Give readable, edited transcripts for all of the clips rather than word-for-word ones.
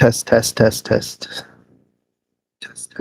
Test, test, test, test. Test.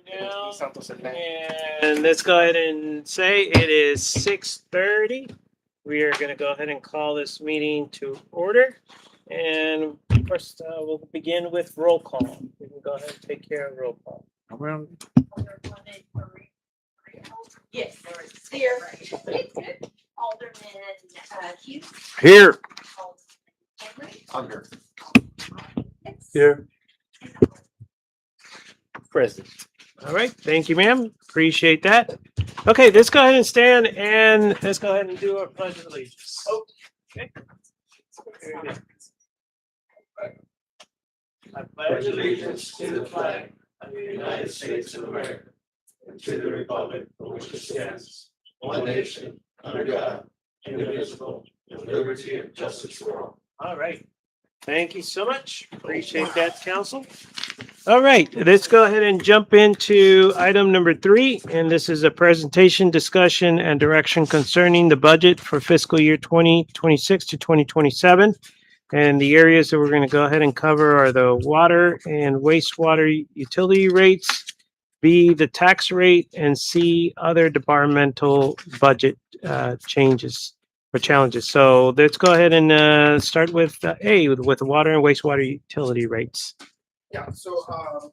down. And let's go ahead and say it is 6:30. We are going to go ahead and call this meeting to order. And first, we'll begin with roll call. We can go ahead and take care of roll call. Yes, here. Alderman Hughes. Here. Alderman Henry. Under. Here. Present. All right. Thank you, ma'am. Appreciate that. Okay, let's go ahead and stand and let's go ahead and do our pledge of allegiance. Okay. I pledge allegiance to the flag of the United States of America and to the republic for which it stands, one nation, under God, indivisible, with liberty and justice for all. All right. Thank you so much. Appreciate that, Council. All right, let's go ahead and jump into item number 3. And this is a presentation, discussion, and direction concerning the budget for fiscal year 2026 to 2027. And the areas that we're going to go ahead and cover are the water and wastewater utility rates, B, the tax rate, and C, other departmental budget changes or challenges. So let's go ahead and start with A, with the water and wastewater utility rates. Yeah, so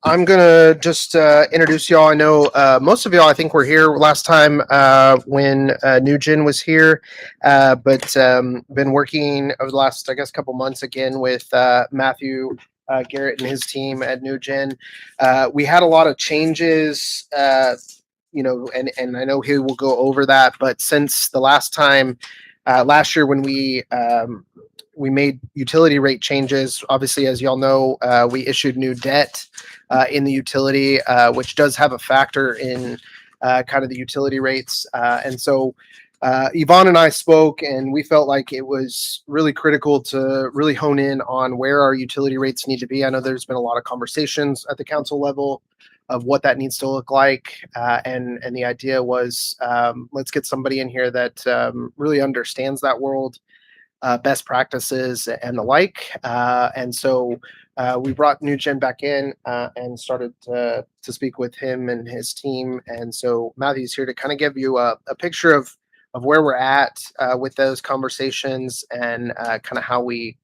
I'm gonna just introduce y'all. I know most of y'all, I think, were here last time when Nugen was here, but been working over the last, I guess, couple months again with Matthew Garrett and his team at Nugen. We had a lot of changes, and I know he will go over that. But since the last time, last year when we made utility rate changes. Obviously, as y'all know, we issued new debt in the utility, which does have a factor in kind of the utility rates. And so Yvonne and I spoke, and we felt like it was really critical to really hone in on where our utility rates need to be. I know there's been a lot of conversations at the council level of what that needs to look like. And the idea was, let's get somebody in here that really understands that world, best practices and the like. And so we brought Nugen back in and started to speak with him and his team. And so Matthew's here to kind of give you a picture of where we're at with those conversations and kind of how we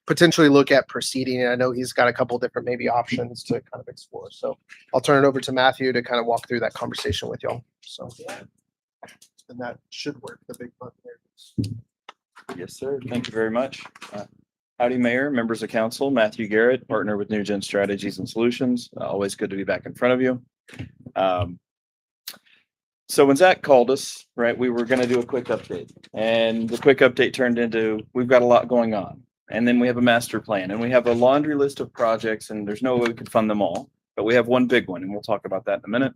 potentially look at proceeding. And I know he's got a couple different maybe options to kind of explore. So I'll turn it over to Matthew to kind of walk through that conversation with y'all. So, and that should work. The big button there. Yes, sir. Thank you very much. Howdy, Mayor, members of council, Matthew Garrett, partner with Nugen Strategies and Solutions. Always good to be back in front of you. So when Zach called us, right, we were going to do a quick update, and the quick update turned into, we've got a lot going on. And then we have a master plan, and we have a laundry list of projects, and there's no way we could fund them all, but we have one big one, and we'll talk about that in a minute.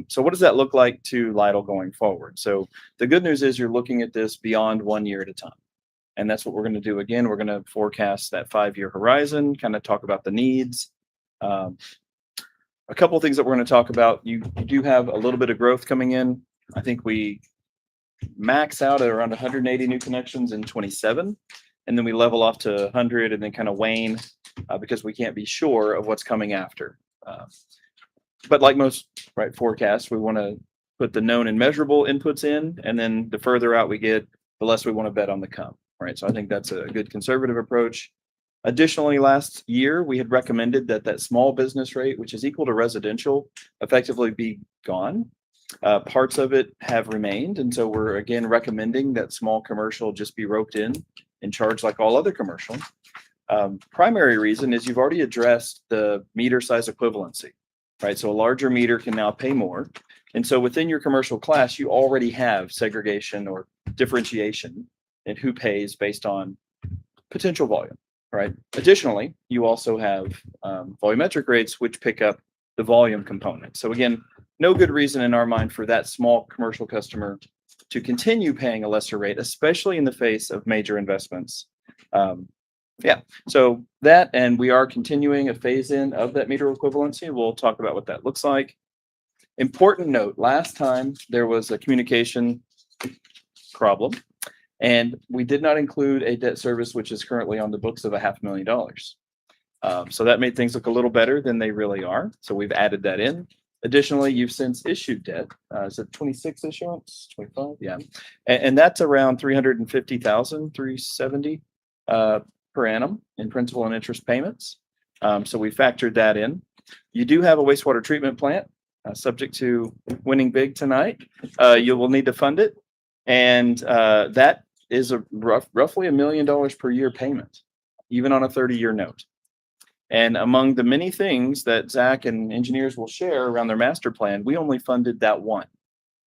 So what does that look like to Lytle going forward? So the good news is you're looking at this beyond 1 year at a time. And that's what we're going to do. Again, we're going to forecast that 5-year horizon, kind of talk about the needs. A couple of things that we're going to talk about. You do have a little bit of growth coming in. I think we max out at around 180 new connections in 27. And then we level off to 100 and then kind of wane because we can't be sure of what's coming after. But like most forecasts, we want to put the known and measurable inputs in, and then the further out we get, the less we want to bet on the come. Right. So I think that's a good conservative approach. Additionally, last year we had recommended that small business rate, which is equal to residential, effectively be gone. Parts of it have remained, and so we're again recommending that small commercial just be roped in and charged like all other commercial. Primary reason is you've already addressed the meter size equivalency. Right, so a larger meter can now pay more. And so within your commercial class, you already have segregation or differentiation in who pays based on potential volume, right? Additionally, you also have volumetric rates, which pick up the volume component. So again, no good reason in our mind for that small commercial customer to continue paying a lesser rate, especially in the face of major investments. So that, and we are continuing a phase in of that meter equivalency. We'll talk about what that looks like. Important note, last time there was a communication problem, and we did not include a debt service, which is currently on the books of $500,000. So that made things look a little better than they really are. So we've added that in. Additionally, you've since issued debt. Is it 26 issuance, 25? Yeah. And that's around 370 per annum in principal and interest payments. So we factored that in. You do have a wastewater treatment plant, subject to winning big tonight. You will need to fund it. And that is roughly $1 million per year payment, even on a 30-year note. And among the many things that Zach and engineers will share around their master plan, we only funded that one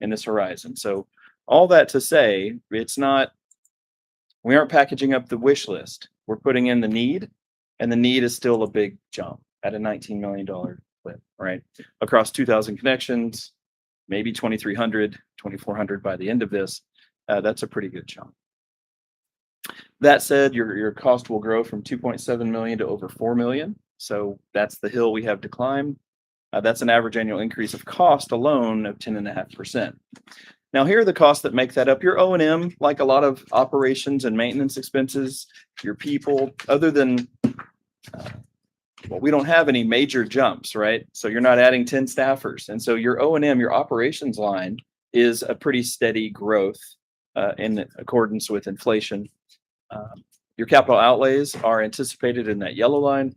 in this horizon. So all that to say, we aren't packaging up the wish list. We're putting in the need, and the need is still a big jump at a $19 million clip, right? Across 2,000 connections, maybe 2,300, 2,400 by the end of this. That's a pretty good jump. That said, your cost will grow from 2.7 million to over 4 million. So that's the hill we have to climb. That's an average annual increase of cost alone of 10.5%. Now, here are the costs that make that up. Your O&M, like a lot of operations and maintenance expenses, your people, other than, well, we don't have any major jumps, right? So you're not adding 10 staffers. And so your O&M, your operations line is a pretty steady growth in accordance with inflation. Your capital outlays are anticipated in that yellow line,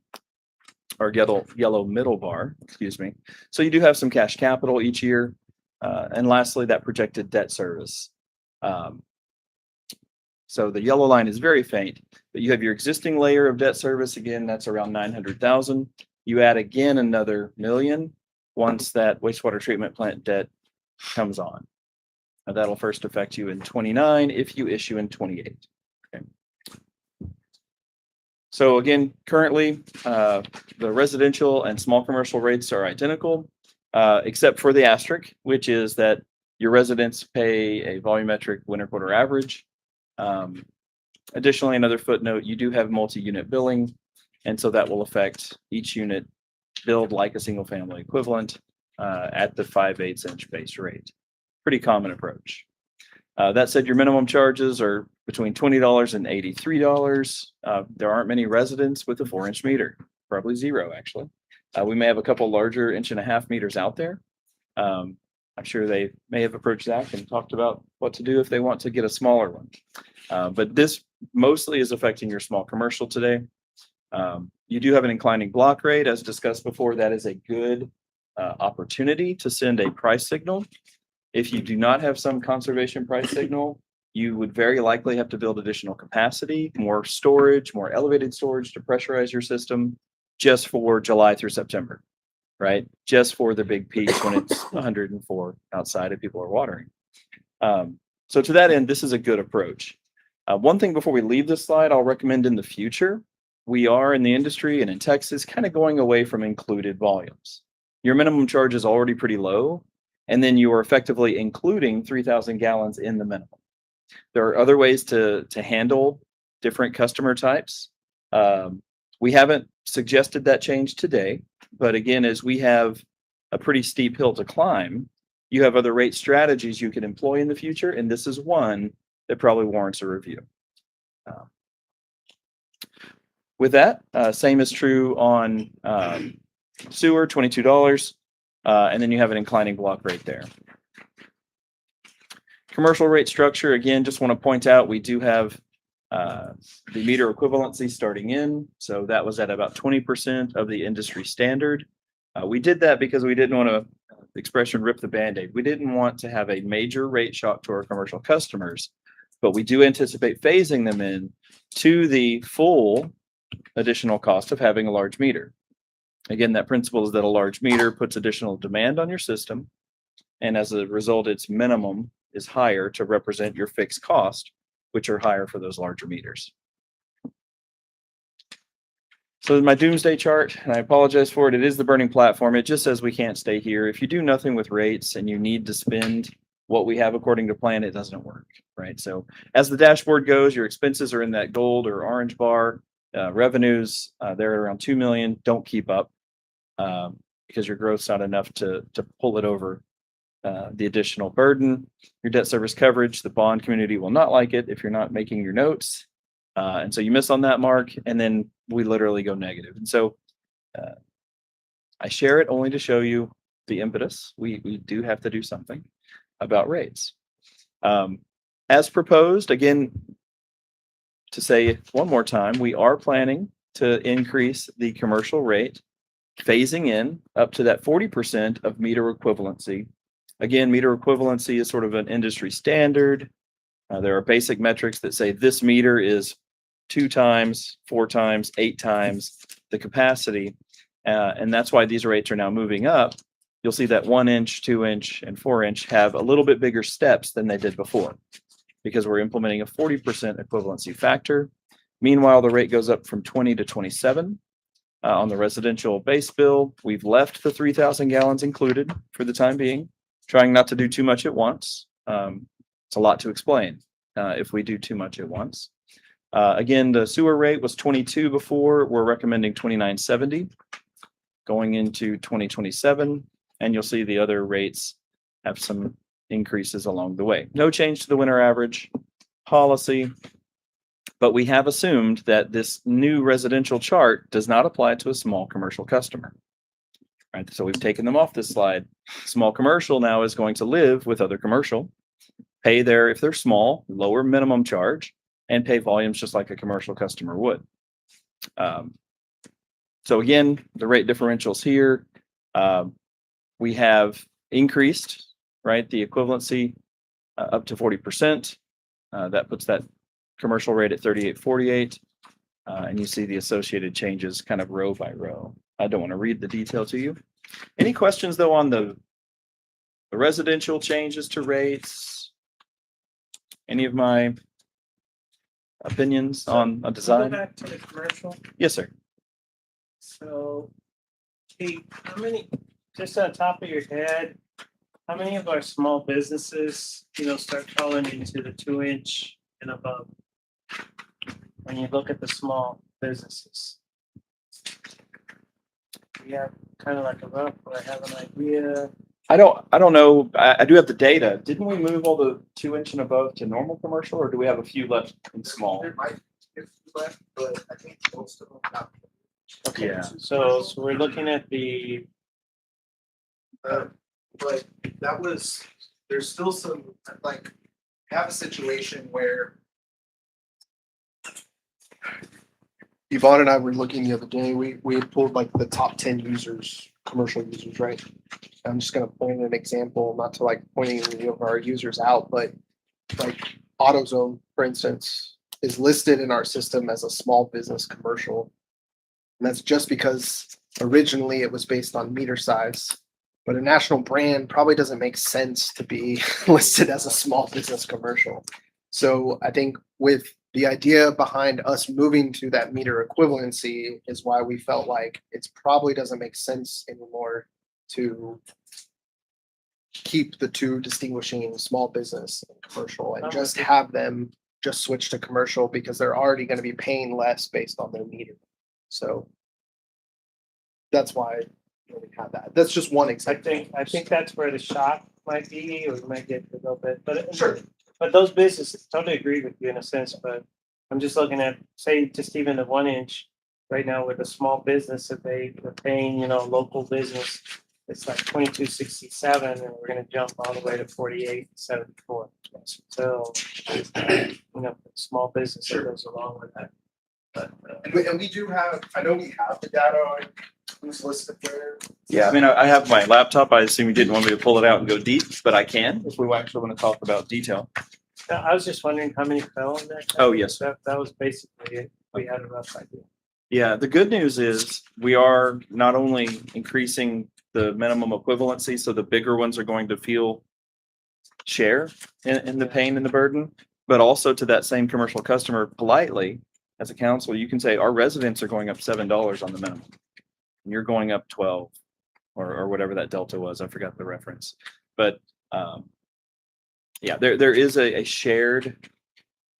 or yellow middle bar, excuse me. So you do have some cash capital each year. And lastly, that projected debt service. So the yellow line is very faint, but you have your existing layer of debt service. Again, that's around 900,000. You add again another million once that wastewater treatment plant debt comes on. Now, that'll first affect you in 29 if you issue in 28. Okay. So again, currently, the residential and small commercial rates are identical, except for the asterisk, which is that your residents pay a volumetric winter quarter average. Additionally, another footnote, you do have multi-unit billing, and so that will affect each unit billed like a single family equivalent at the 5/8 inch base rate. Pretty common approach. That said, your minimum charges are between $20 and $83. There aren't many residents with a 4-inch meter, probably zero actually. We may have a couple larger 1.5-inch meters out there. I'm sure they may have approached Zach and talked about what to do if they want to get a smaller one. But this mostly is affecting your small commercial today. You do have an inclining block rate, as discussed before. That is a good opportunity to send a price signal. If you do not have some conservation price signal, you would very likely have to build additional capacity, more storage, more elevated storage to pressurize your system just for July through September, right? Just for the big peaks when it's 104 outside and people are watering. So to that end, this is a good approach. One thing before we leave this slide, I'll recommend in the future, we are in the industry and in Texas kind of going away from included volumes. Your minimum charge is already pretty low, and then you are effectively including 3,000 gallons in the minimum. There are other ways to handle different customer types. We haven't suggested that change today, but again, as we have a pretty steep hill to climb, you have other rate strategies you can employ in the future, and this is one that probably warrants a review. With that, same is true on sewer, $22, and then you have an inclining block rate there. Commercial rate structure, again, just want to point out we do have the meter equivalency starting in. So that was at about 20% of the industry standard. We did that because we didn't want to, expression, rip the Band-Aid. We didn't want to have a major rate shock to our commercial customers, but we do anticipate phasing them in to the full additional cost of having a large meter. Again, that principle is that a large meter puts additional demand on your system, and as a result, its minimum is higher to represent your fixed cost, which are higher for those larger meters. So my doomsday chart, and I apologize for it, it is the burning platform. It just says we can't stay here. If you do nothing with rates and you need to spend what we have according to plan, it doesn't work, right? So as the dashboard goes, your expenses are in that gold or orange bar. Revenues, they're around 2 million. Don't keep up because your growth's not enough to pull it over the additional burden. Your debt service coverage, the bond community will not like it if you're not making your notes. And so you miss on that mark, and then we literally go negative. And so I share it only to show you the impetus. We do have to do something about rates. As proposed, again, to say it one more time, we are planning to increase the commercial rate, phasing in up to that 40% of meter equivalency. Again, meter equivalency is sort of an industry standard. There are basic metrics that say this meter is 2 times, 4 times, 8 times the capacity. And that's why these rates are now moving up. You'll see that 1 inch, 2 inch, and 4 inch have a little bit bigger steps than they did before, because we're implementing a 40% equivalency factor. Meanwhile, the rate goes up from 20 to 27. On the residential base bill, we've left the 3,000 gallons included for the time being, trying not to do too much at once. It's a lot to explain if we do too much at once. Again, the sewer rate was 22 before. We're recommending 29.70 going into 2027. And you'll see the other rates have some increases along the way. No change to the winter average policy, but we have assumed that this new residential chart does not apply to a small commercial customer. Right, so we've taken them off this slide. Small commercial now is going to live with other commercial, pay their, if they're small, lower minimum charge, and pay volumes just like a commercial customer would. So again, the rate differentials here, we have increased, right, the equivalency up to 40%. That puts that commercial rate at 38.48. And you see the associated changes kind of row by row. I don't want to read the detail to you. Any questions though on the residential changes to rates? Any of my opinions on a Go design? back to the commercial. Yes, sir. So, Kate, how many, just on top of your head, how many of our small businesses, start falling into the 2 inch and above? When you look at the small businesses. We have kind of like a rough, or I have an idea. I don't know. I do have the data. Didn't we move all the 2 inch and above to normal commercial, or do we have a few left in small? There might be a few left, but I think most of them got. Okay, Yeah. so we're looking at the, But that was, there's still some, like, have a situation where Yvonne and I were looking the other day, we had pulled like the top 10 users, commercial users, right? I'm just gonna point an example, not to like pointing any of our users out, but like AutoZone, for instance, is listed in our system as a small business commercial. And that's just because originally it was based on meter size, but a national brand probably doesn't make sense to be listed as a small business commercial. So I think with the idea behind us moving to that meter equivalency is why we felt like it's probably doesn't make sense anymore to keep the two distinguishing small business and commercial and just have them just switch to commercial because they're already going to be paying less based on their meter. So that's why we have that. That's just one example. I think that's where the shock might be, or we might get a little bit, but. Sure. But those businesses, totally agree with you in a sense, but I'm just looking at, say, just even the 1 inch. Right now with a small business that they're paying, local business, it's like 22.67, and we're gonna jump all the way to 48.74. So, small business that goes along with that. But, And we do have, I know we have the data on who's listed there. Yeah, I mean, I have my laptop. I assume you didn't want me to pull it out and go deep, but I can if we actually want to talk about detail. I was just wondering how many fell in that. Oh, yes. That was basically it. We had a rough idea. Yeah, the good news is we are not only increasing the minimum equivalency, so the bigger ones are going to feel share in the pain and the burden, but also to that same commercial customer politely, as a council, you can say our residents are going up $7 on the minimum. And you're going up 12 or whatever that delta was. I forgot the reference, but yeah, there is a shared.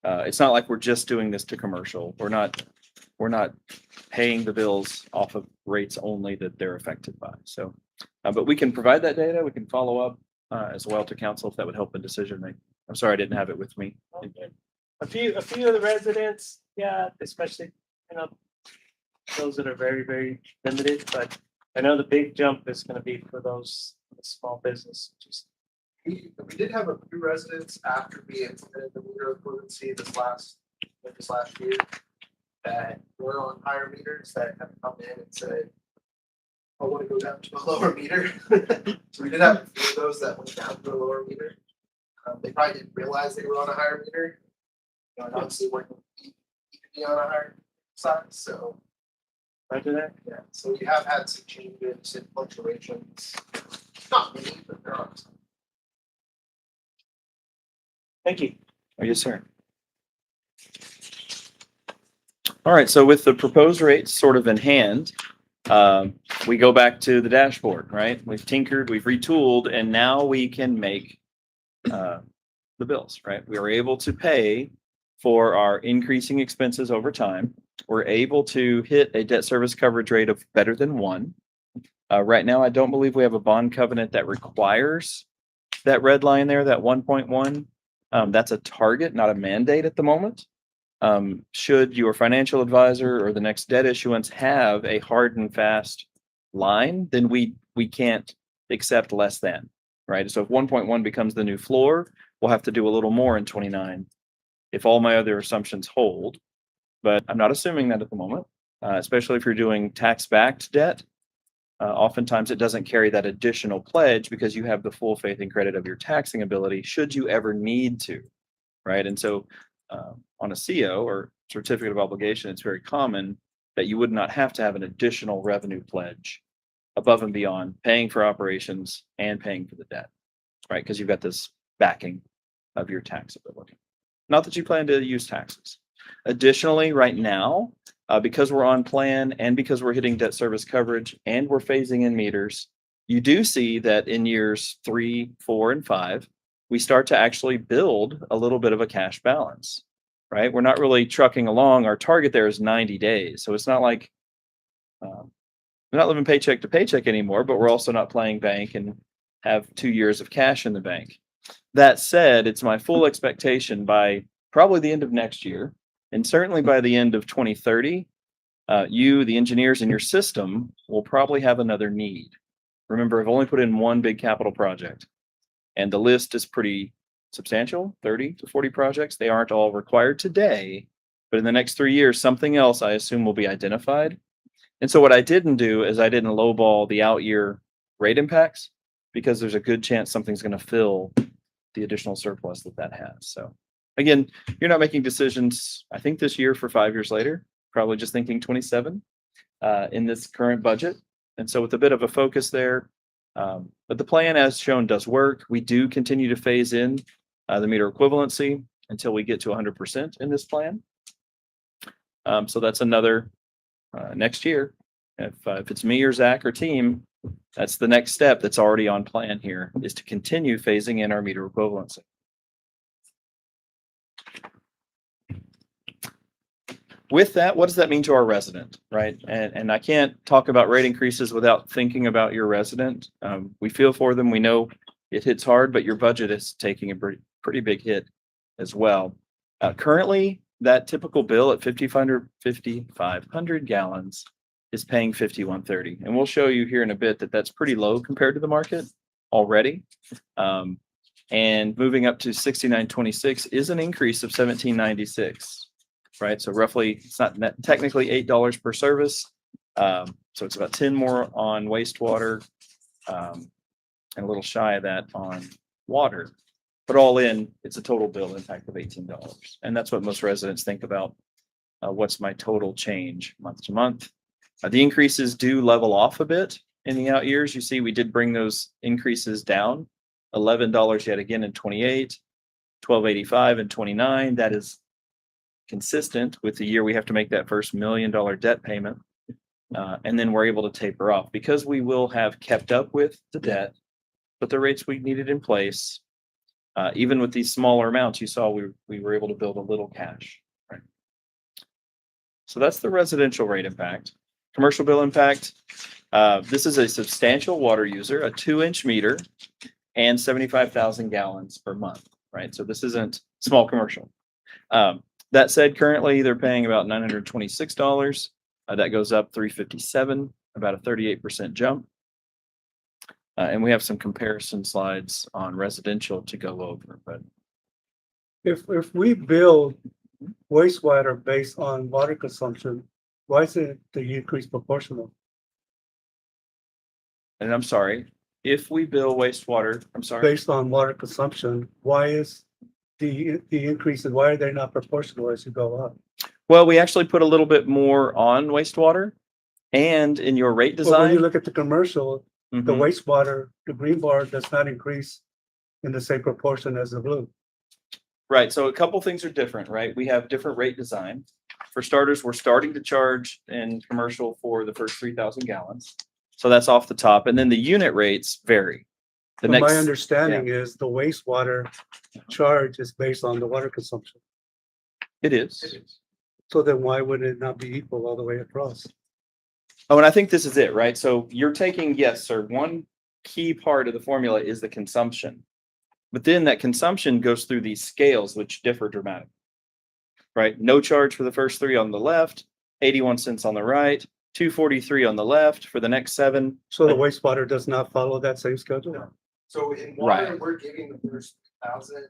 It's not like we're just doing this to commercial. We're not paying the bills off of rates only that they're affected by. So, but we can provide that data. We can follow up as well to council if that would help in decision making. I'm sorry I didn't have it with me. Okay. A few of the residents, yeah, especially, those that are very, very limited, but I know the big jump is gonna be for those small businesses. We did have a few residents after we implemented the meter equivalency this last year that were on higher meters that have come in and said, I want to go down to a lower meter. So we did have a few of those that went down to a lower meter. They probably didn't realize they were on a higher meter. You know, and obviously we're going to be on a higher side, so Roger that? yeah, so we have had some changes and fluctuations. Not many, but there are some. Thank you. Oh, yes, sir. All right, so with the proposed rates sort of in hand, we go back to the dashboard, right? We've tinkered, we've retooled, and now we can make the bills, right? We are able to pay for our increasing expenses over time. We're able to hit a debt service coverage rate of better than 1. Right now, I don't believe we have a bond covenant that requires that red line there, that 1.1. That's a target, not a mandate at the moment. Should your financial advisor or the next debt issuance have a hard and fast line, then we can't accept less than, right? So if 1.1 becomes the new floor, we'll have to do a little more in 29 if all my other assumptions hold. But I'm not assuming that at the moment, especially if you're doing tax-backed debt. Oftentimes it doesn't carry that additional pledge because you have the full faith and credit of your taxing ability should you ever need to, right? And so on a CO or certificate of obligation, it's very common that you would not have to have an additional revenue pledge above and beyond paying for operations and paying for the debt, right? Because you've got this backing of your tax ability. Not that you plan to use taxes. Additionally, right now, because we're on plan and because we're hitting debt service coverage and we're phasing in meters, you do see that in years 3, 4, and 5, we start to actually build a little bit of a cash balance, right? We're not really trucking along. Our target there is 90 days. So it's not like we're not living paycheck to paycheck anymore, but we're also not playing bank and have 2 years of cash in the bank. That said, it's my full expectation by probably the end of next year, and certainly by the end of 2030, you, the engineers in your system, will probably have another need. Remember, I've only put in one big capital project, and the list is pretty substantial, 30 to 40 projects. They aren't all required today, but in the next 3 years, something else I assume will be identified. And so what I didn't do is I didn't lowball the out year rate impacts because there's a good chance something's going to fill the additional surplus that has. So again, you're not making decisions, I think, this year for 5 years later, probably just thinking 27 in this current budget. And so with a bit of a focus there, but the plan as shown does work. We do continue to phase in the meter equivalency until we get to 100% in this plan. So that's another next year. If it's me or Zach or team, that's the next step that's already on plan here, is to continue phasing in our meter equivalency. With that, what does that mean to our resident, right? And I can't talk about rate increases without thinking about your resident. We feel for them. We know it hits hard, but your budget is taking a pretty big hit as well. Currently, that typical bill at 5,500 gallons is paying $51.30. And we'll show you here in a bit that that's pretty low compared to the market already. And moving up to $69.26 is an increase of $17.96. Right, so roughly, it's not technically $8 per service, so it's about 10 more on wastewater, and a little shy of that on water. But all in, it's a total bill impact of $18, and that's what most residents think about. What's my total change month to month? The increases do level off a bit in the out years. You see, we did bring those increases down, $11 yet again in 28, $12.85 in 29. That is consistent with the year we have to make that first $1 million debt payment. And then we're able to taper off because we will have kept up with the debt, but the rates we needed in place, even with these smaller amounts, you saw we were able to build a little cash. Right? So that's the residential rate impact. Commercial bill impact. This is a substantial water user, a 2-inch meter and 75,000 gallons per month, right? So this isn't small commercial. That said, currently they're paying about $926. That goes up $357 about a 38% jump. And we have some comparison slides on residential to go over, but If we build wastewater based on water consumption, why is it the increase proportional? and I'm sorry, if we bill wastewater, I'm sorry, Based on water consumption, why is the increase and why are they not proportional as you go up? well, we actually put a little bit more on wastewater and in your rate But when you design. look at the commercial, the Mhm. wastewater, the green bar does not increase in the same proportion as the blue. Right, so a couple things are different, right? We have different rate design. For starters, we're starting to charge in commercial for the first 3,000 gallons. So that's off the top, and then the unit rates vary. The But my next, understanding is the wastewater charge is based on the water consumption. it is. So then why would it not be equal all the way across? Oh, and I think this is it, right? So you're taking, yes, sir, one key part of the formula is the consumption. But then that consumption goes through these scales, which differ dramatically. Right? No charge for the first three on the left, 81 cents on the right, 243 on the left for the next 7. So the wastewater does not follow that same schedule? No. So in Right. water, we're giving the first 1,000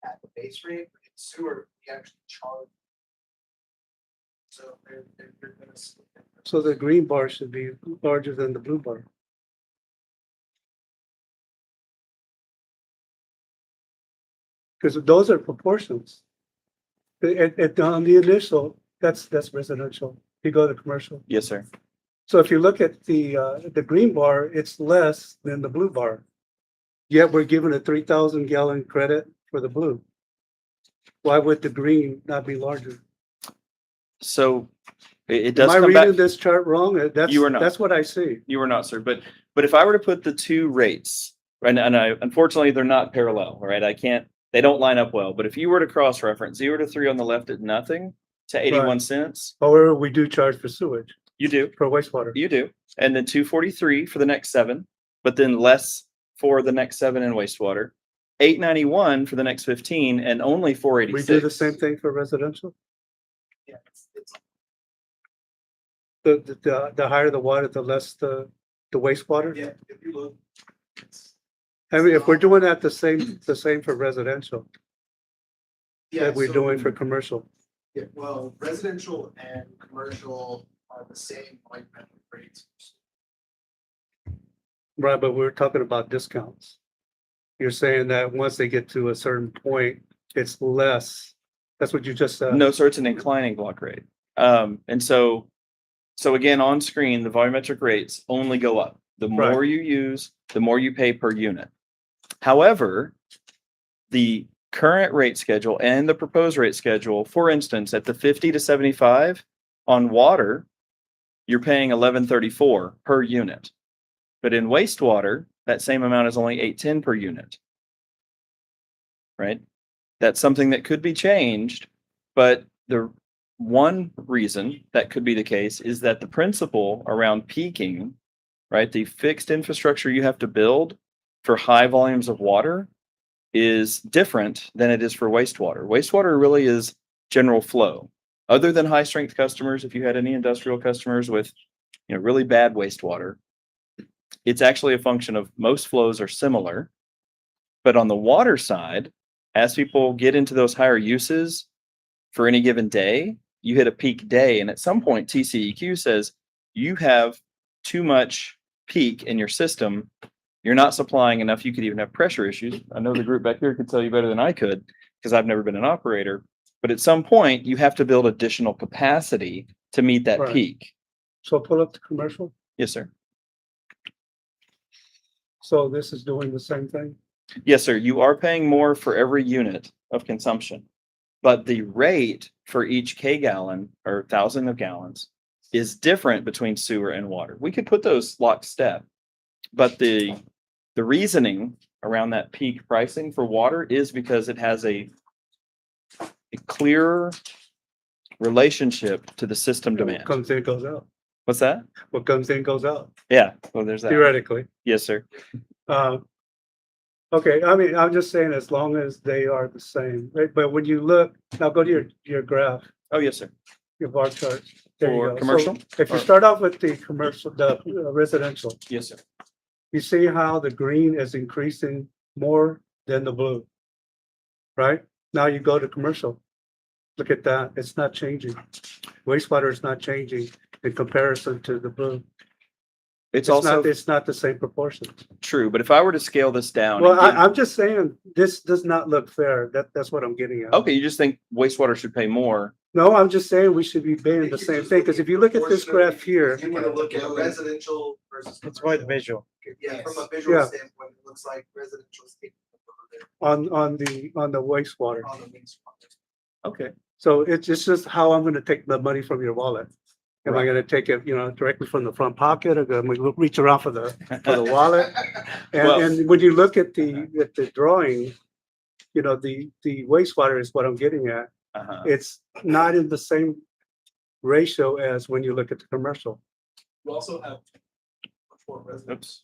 at the base rate, but in sewer, we actually charge. So they're gonna. So the green bar should be larger than the blue bar. Because those are proportions. On the initial, that's residential. You go to commercial. Yes, sir. So if you look at the green bar, it's less than the blue bar. Yet we're given a 3,000 gallon credit for the blue. Why would the green not be larger? So it Am does I come reading back. this chart wrong? You are not. That's what I see. You are not, sir. But if I were to put the two rates, right, and I unfortunately they're not parallel, right? They don't line up well. But if you were to cross-reference 0 to 3 on the left at nothing to 81 Right. cents, However, we do charge for sewage, you do. for wastewater. You do. And then 243 for the next 7, but then less for the next 7 in wastewater. 891 for the next 15 and only We 486. do the same thing for residential. Yeah, it's The higher the water, the less the wastewater. Yeah, if you look. it's- I mean, if we're doing that the same for residential Yeah, that we're so- doing for commercial. Yeah, well, residential and commercial are the same like metric rates. Right, but we're talking about discounts. You're saying that once they get to a certain point, it's less. That's what you just said. No, sir, it's an inclining block rate. And so again, on screen, the volumetric rates only go up. The Right. more you use, the more you pay per unit. However, the current rate schedule and the proposed rate schedule, for instance, at the 50 to 75 on water, you're paying 1134 per unit. But in wastewater, that same amount is only 810 per unit. Right? That's something that could be changed, but the one reason that could be the case is that the principle around peaking, right, the fixed infrastructure you have to build for high volumes of water is different than it is for wastewater. Wastewater really is general flow. Other than high strength customers, if you had any industrial customers with, really bad wastewater, it's actually a function of most flows are similar. But on the water side, as people get into those higher uses for any given day, you hit a peak day. And at some point, TCEQ says you have too much peak in your system. You're not supplying enough. You could even have pressure issues. I know the group back here could tell you better than I could because I've never been an operator. But at some point, you have to build additional capacity to meet that Right. peak. So pull up the commercial. Yes, sir. So this is doing the same thing. Yes, sir. You are paying more for every unit of consumption, but the rate for each K gallon or 1,000 of gallons is different between sewer and water. We could put those lockstep, but the reasoning around that peak pricing for water is because it has a clearer relationship to the system What demand. comes in, goes out. What's that? What comes in, goes out, Yeah. Well, there's that. theoretically. Yes, sir. Okay, I mean, I'm just saying as long as they are the same, right? But when you look, now go to your graph, Oh, yes, sir. your bar chart. There you For go. So commercial? If you Or- start off with the commercial, the residential, Yes, sir. you see how the green is increasing more than the blue. Right? Now you go to commercial. Look at that. It's not changing. Wastewater is not changing in comparison to the blue. It's also It's not the same proportion. true, but if I were to scale this down. Well, and give- I'm just saying, this does not look fair. That's what I'm getting at. Okay, you just think wastewater should pay more. No, I'm just saying we should be paying the same thing, because if you look at this graph here, You wanna look at residential versus. It's more the visual. Yeah, from a visual Yeah. standpoint, it looks like residential is taking over on the wastewater. on the wastewater. Okay. So it's just how I'm gonna take the money from your wallet. Am I gonna take it, directly from the front pocket, or am I gonna reach around for the wallet? Well- And when you look at the drawing, the wastewater is what I'm getting at. Uh-huh. It's not in the same ratio as when you look at the commercial. You also have. For residents.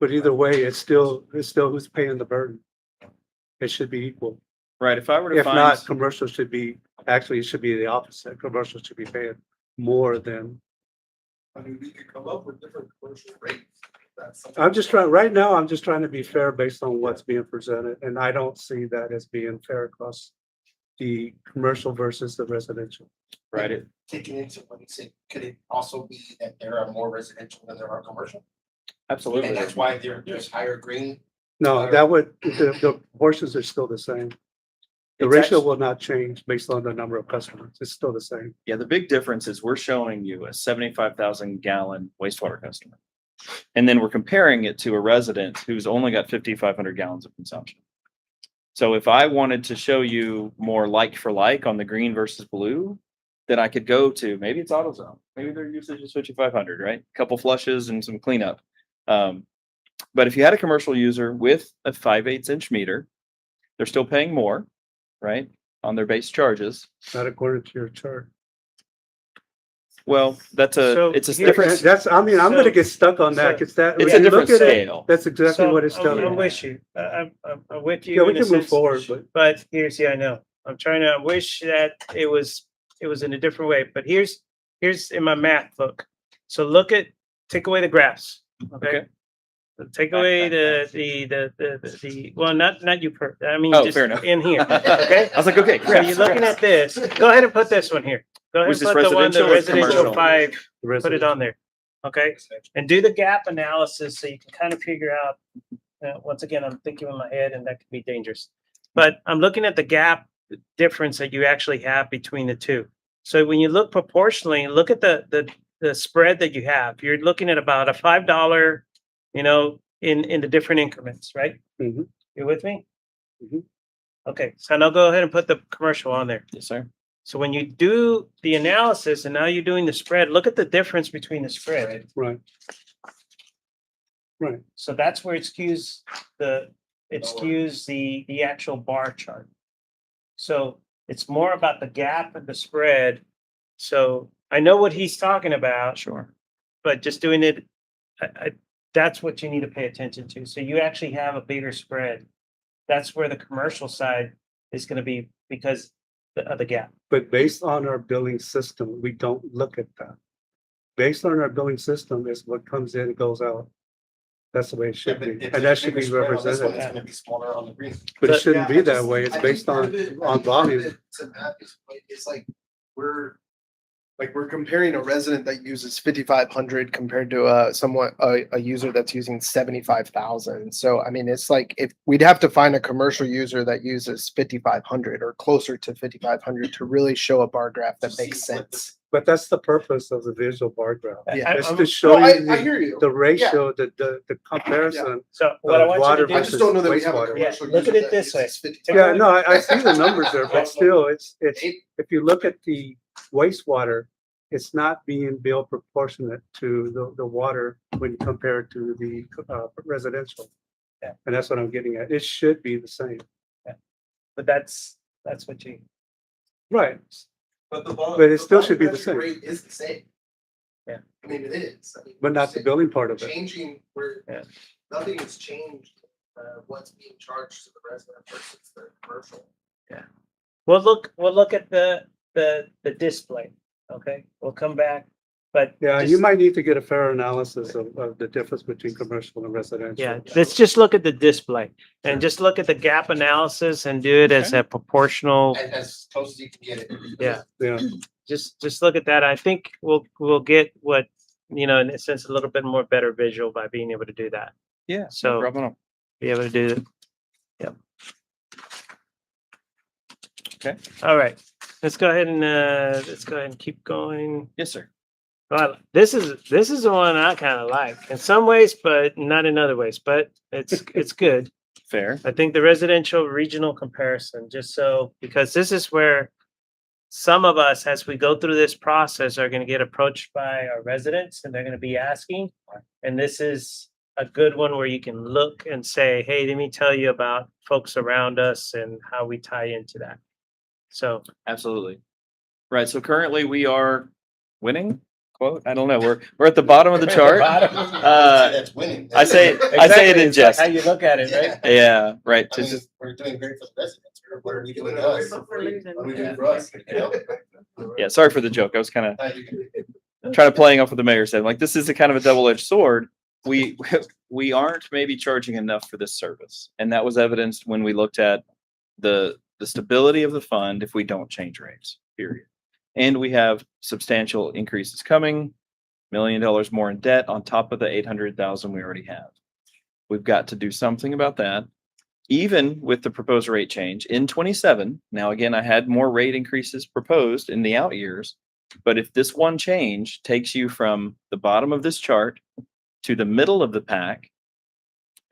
But either way, it's still who's paying the burden. It should be equal. Right, if I were to If not, find, commercial should be, actually, it should be the opposite. Commercial should be paying more than, I mean, we could come up with different commercial rates. That's something- I'm just trying to be fair based on what's being presented, and I don't see that as being fair across the commercial versus the residential. right, it, Taking into what you said, could it also be that there are more residential than there are commercial? absolutely. And that's why there's higher green? No, the portions are still the same. The It's ratio actu- will not change based on the number of customers. It's still the same. Yeah, the big difference is we're showing you a 75,000 gallon wastewater customer. And then we're comparing it to a resident who's only got 5,500 gallons of consumption. So if I wanted to show you more like for like on the green versus blue, then I could go to, maybe it's AutoZone, maybe their usage is 5,500, right? Couple flushes and some cleanup. But if you had a commercial user with a 5/8 inch meter, they're still paying more, right? On their base charges. Not according to your chart. Well, So it's a here- different, I'm So- gonna get stuck on that, because that. it's when a you different look at it, scale. That's exactly what it's telling I'm you. with you. I'm with you. Yeah, we in a can move sense, forward, But I know. I wish that it was in a different way, but here's in my math book. So take away the graphs, okay? Okay. So take away well, not you, I mean, Oh, just fair enough. in here, okay? I was like, okay, So you're looking at this, go ahead and put this one here. Go ahead Was and this put the residential or residential commercial? 5, put it on there, okay? And do the gap analysis so you can kind of figure out, once again, I'm thinking in my head and that could be dangerous. But I'm looking at the gap difference that you actually have between the two. So when you look proportionally, look at the spread that you have. You're looking at about a $5, in the different increments, right? Mhm. You with me? Mhm. Okay, so now go ahead and put the commercial on there. Yes, sir. So when you do the analysis and now you're doing the spread, look at the difference between the spread. Right. Right. So that's where it skews the actual bar chart. So it's more about the gap and the spread. So I know what he's talking about, Sure. but just doing it, that's what you need to pay attention to. So you actually have a bigger spread. That's where the commercial side is going to be because of the gap. But based on our billing system, we don't look at that. Based on our billing system is what comes in and goes out. That's the way it should be, and that should be represented. It's gonna be smaller on the green. But it But- shouldn't be that way. It's I based think part on of it- on part of volume. it to Matt is like, it's like, We're comparing a resident that uses 5,500 compared to a user that's using 75,000. So I mean, it's like if we'd have to find a commercial user that uses 5,500 or closer to 5,500 to really show a bar graph that makes sense. But that's the purpose of the visual bar graph. Yeah. It's I'm- to show no, you I hear you. the ratio, the comparison. So what I want you Water to I do, just don't know that we have a Wastewater. commercial. Yeah, look at user it that this way. uses 50. Yeah, no, I see the numbers there, but still, it's, if you look at the wastewater, it's not being billed proportionate to the water when you compare it to the residential. Yeah. And that's what I'm getting at. It should be the same. but that's what you, Right. But But it still should be the same. Rate is the same. Yeah. I mean, it is. I mean, But not the billing part of it. Changing where, Yeah. nothing has changed, what's being charged to the resident versus the commercial. we'll look at the display. Okay, we'll come back, but. Yeah, you just- might need to get a fair analysis of the difference between commercial and residential. Yeah, let's just look at the display and just look at the gap analysis and do it as a proportional. As close as you can get it. Yeah. Yeah, Just look at that. I think we'll get what, in a sense, a little bit more better visual by being able to do that. Yeah. So- No problem. Be able to do it. Yep. Okay. All right, let's go ahead and keep going. Yes, sir. Well, this is the one I kind of like in some ways, but not in other ways, but it's good. Fair. I think the residential regional comparison, just so, because this is where some of us, as we go through this process, are going to get approached by our residents and they're going to be asking. And this is a good one where you can look and say, hey, let me tell you about folks around us and how we tie into that. So, Absolutely. Right. So currently we are winning, quote. I don't know. We're at the bottom of the chart. That's winning. I say it in jest. how you look at it, right? Yeah. Right. I To mean, just, we're doing great for the residents. What are we doing to us? What are we doing for us? You know? yeah. Sorry for the joke. I was kind of You can- trying to playing off what the mayor said. Like this is a kind of a double-edged sword. We aren't maybe charging enough for this service, and that was evidenced when we looked at the stability of the fund if we don't change rates. Period. And we have substantial increases coming, $1 million more in debt on top of the 800,000 we already have. We've got to do something about that. Even with the proposed rate change in 27. Now, again, I had more rate increases proposed in the out years, but if this one change takes you from the bottom of this chart to the middle of the pack,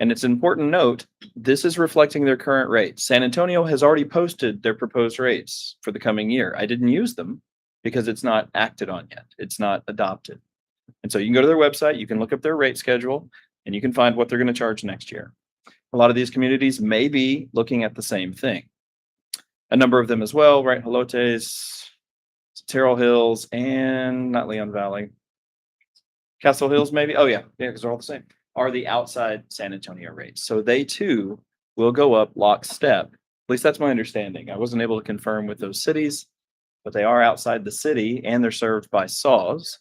and it's an important note, this is reflecting their current rates. San Antonio has already posted their proposed rates for the coming year. I didn't use them because it's not acted on yet. It's not adopted. And so you can go to their website, you can look up their rate schedule, and you can find what they're going to charge next year. A lot of these communities may be looking at the same thing. A number of them as well, right? Jolotes, Terrell Hills, and not Leon Valley. Castle Hills, maybe? Oh, yeah, because they're all the same. Are the outside San Antonio rates. So they too will go up lockstep. At least that's my understanding. I wasn't able to confirm with those cities, but they are outside the city and they're served by SAWS.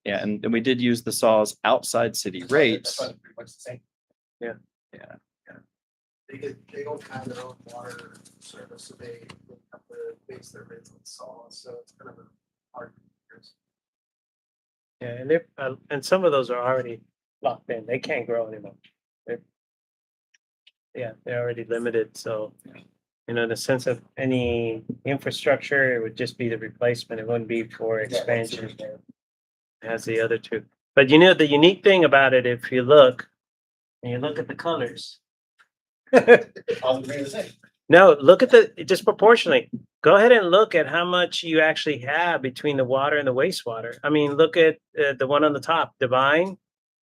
Yeah, and we did use the SAWS outside city rates. That's pretty much the same. They don't have their own water service, so they have to base their rates on solids, so it's kind of a hard. Yeah, and they're and some of those are already locked in. They can't grow anymore. They're already limited. So, in the sense of any infrastructure, it would just be the replacement. It wouldn't be for expansion. As the other two. But the unique thing about it, if you look, and you look at the colors. All the the same. No, look at disproportionately. Go ahead and look at how much you actually have between the water and the wastewater. I mean, look at the one on the top, Divine,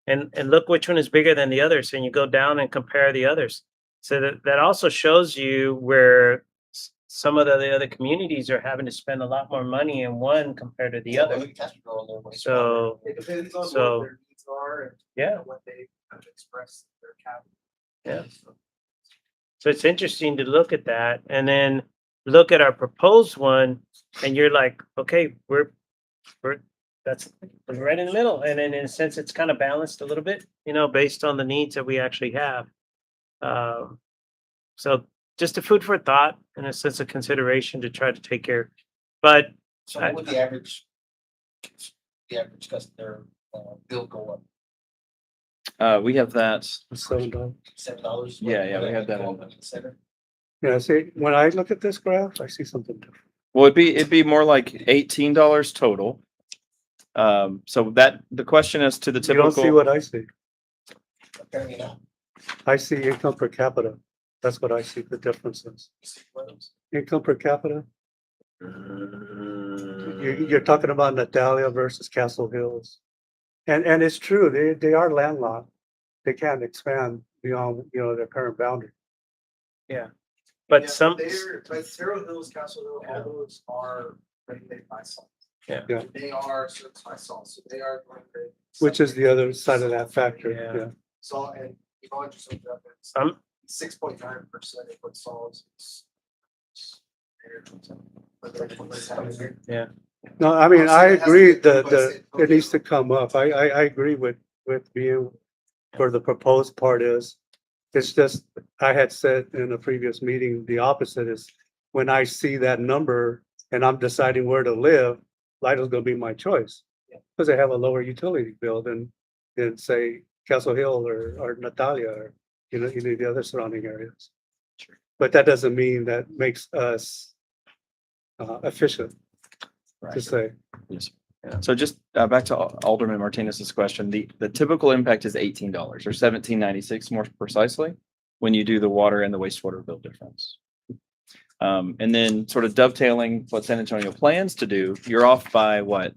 and look which one is bigger than the others. And you go down and compare the others. So that also shows you where some of the other communities are having to spend a lot more money in one compared to the other. So, It depends on So- what their needs are and yeah. what they kind of express their capital. Yeah. So it's interesting to look at that and then look at our proposed one and you're like, okay, we're that's right in the middle. And then in a sense, it's kind of balanced a little bit, based on the needs that we actually have. So just a food for thought and a sense of consideration to try to take care. But So what would the average customer bill go up? We have that. $7. $7? Yeah, we have that Go on. up in the center? Yeah, see, when I look at this graph, I see something different. Well, it'd be more like $18 total. So that the question as to the You don't see typical, what I see. Apparently not. I see income per capita. That's what I see the difference is. Income per capita. You're talking about Natalia versus Castle Hills. And it's true, they are landlocked. They can't expand beyond, their current boundary. but Yeah, some But Cerro Hills, Castle Hill, all those are regulated by salt. Yeah. Yeah. They are certified salt, so they are going to. Which is the other side of that factor, Yeah. yeah. Salt and you know, just looked up, it's some 6.9% of what salt is. Yeah. No, I mean, Oh, so I it has to agree get that, requested. it needs to come up. I agree with you where the proposed part is. It's just, I had said in a previous meeting, the opposite is when I see that number and I'm deciding where to live, Lidle's gonna be my choice. Because they have a lower utility bill than say Castle Hill or Natalia or, any of the other surrounding areas. But that doesn't mean that makes us efficient to Right. say. So just back to Alderman Martinez's question, the typical impact is $18 or $17.96 more precisely when you do the water and the wastewater bill difference. And then sort of dovetailing what San Antonio plans to do, you're off by what?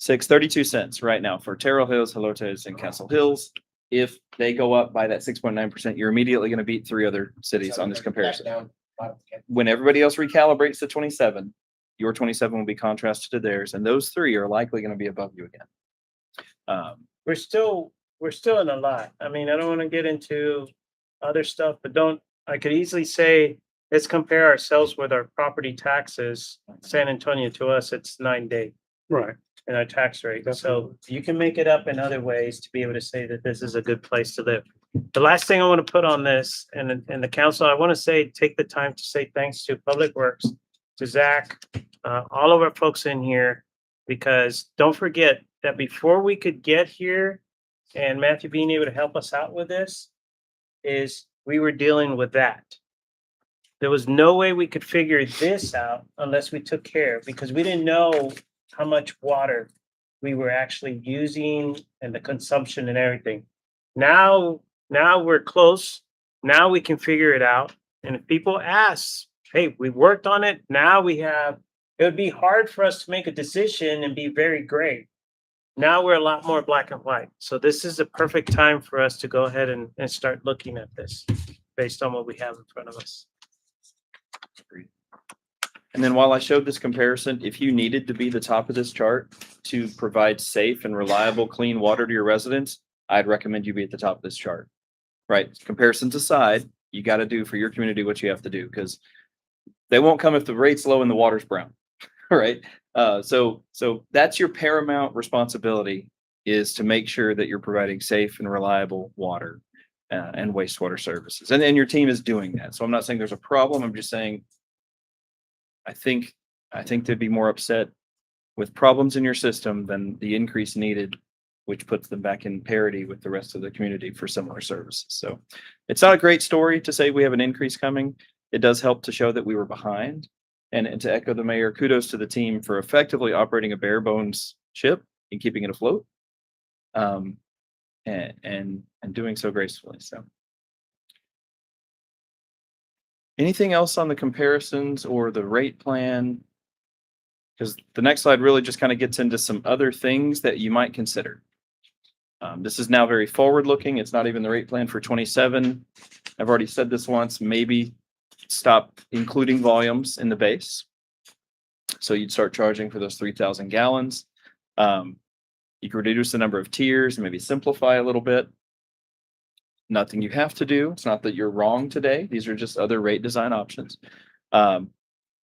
32 cents right now for Terrell Hills, Helotes, and Castle Hills. If they go up by that 6.9%, you're immediately going to beat three other cities on this comparison. When everybody else recalibrates to 27, your 27 will be contrasted to theirs, and those three are likely going to be above you again. We're still in a lot. I mean, I don't want to get into other stuff, but I could easily say, let's compare ourselves with our property taxes. San Antonio, to us, it's 9-day Right. in our tax rate. So you can make it up in other ways to be able to say that this is a good place to live. The last thing I want to put on this and the council, I want to say, take the time to say thanks to Public Works, to Zach, all of our folks in here, because don't forget that before we could get here and Matthew being able to help us out with this is we were dealing with that. There was no way we could figure this out unless we took care, because we didn't know how much water we were actually using and the consumption and everything. Now we're close. Now we can figure it out. And if people ask, hey, we worked on it. Now it would be hard for us to make a decision and be very gray. Now we're a lot more black and white. So this is a perfect time for us to go ahead and start looking at this based on what we have in front of us. And then while I showed this comparison, if you needed to be the top of this chart to provide safe and reliable clean water to your residents, I'd recommend you be at the top of this chart. Right? Comparisons aside, you got to do for your community what you have to do, because they won't come if the rate's low and the water's brown. Right? So that's your paramount responsibility, is to make sure that you're providing safe and reliable water and wastewater services. And your team is doing that. So I'm not saying there's a problem. I'm just saying I think they'd be more upset with problems in your system than the increase needed, which puts them back in parity with the rest of the community for similar services. So it's not a great story to say we have an increase coming. It does help to show that we were behind. And to echo the mayor, kudos to the team for effectively operating a bare bones ship and keeping it afloat, and doing so gracefully. So anything else on the comparisons or the rate plan? Because the next slide really just kind of gets into some other things that you might consider. This is now very forward looking. It's not even the rate plan for 27. I've already said this once, maybe stop including volumes in the base. So you'd start charging for those 3,000 gallons. You could reduce the number of tiers and maybe simplify a little bit. Nothing you have to do. It's not that you're wrong today. These are just other rate design options. And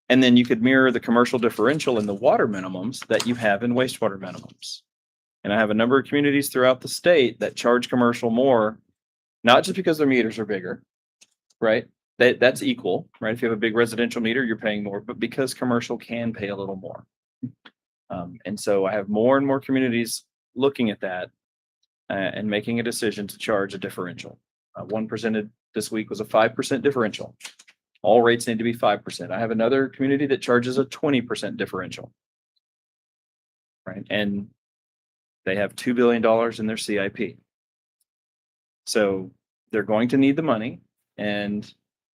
then you could mirror the commercial differential in the water minimums that you have in wastewater minimums. And I have a number of communities throughout the state that charge commercial more, not just because their meters are bigger, right? That's equal, right? If you have a big residential meter, you're paying more, but because commercial can pay a little more. And so I have more and more communities looking at that and making a decision to charge a differential. One presented this week was a 5% differential. All rates need to be 5%. I have another community that charges a 20% differential. Right. And they have $2 billion in their CIP. So they're going to need the money, and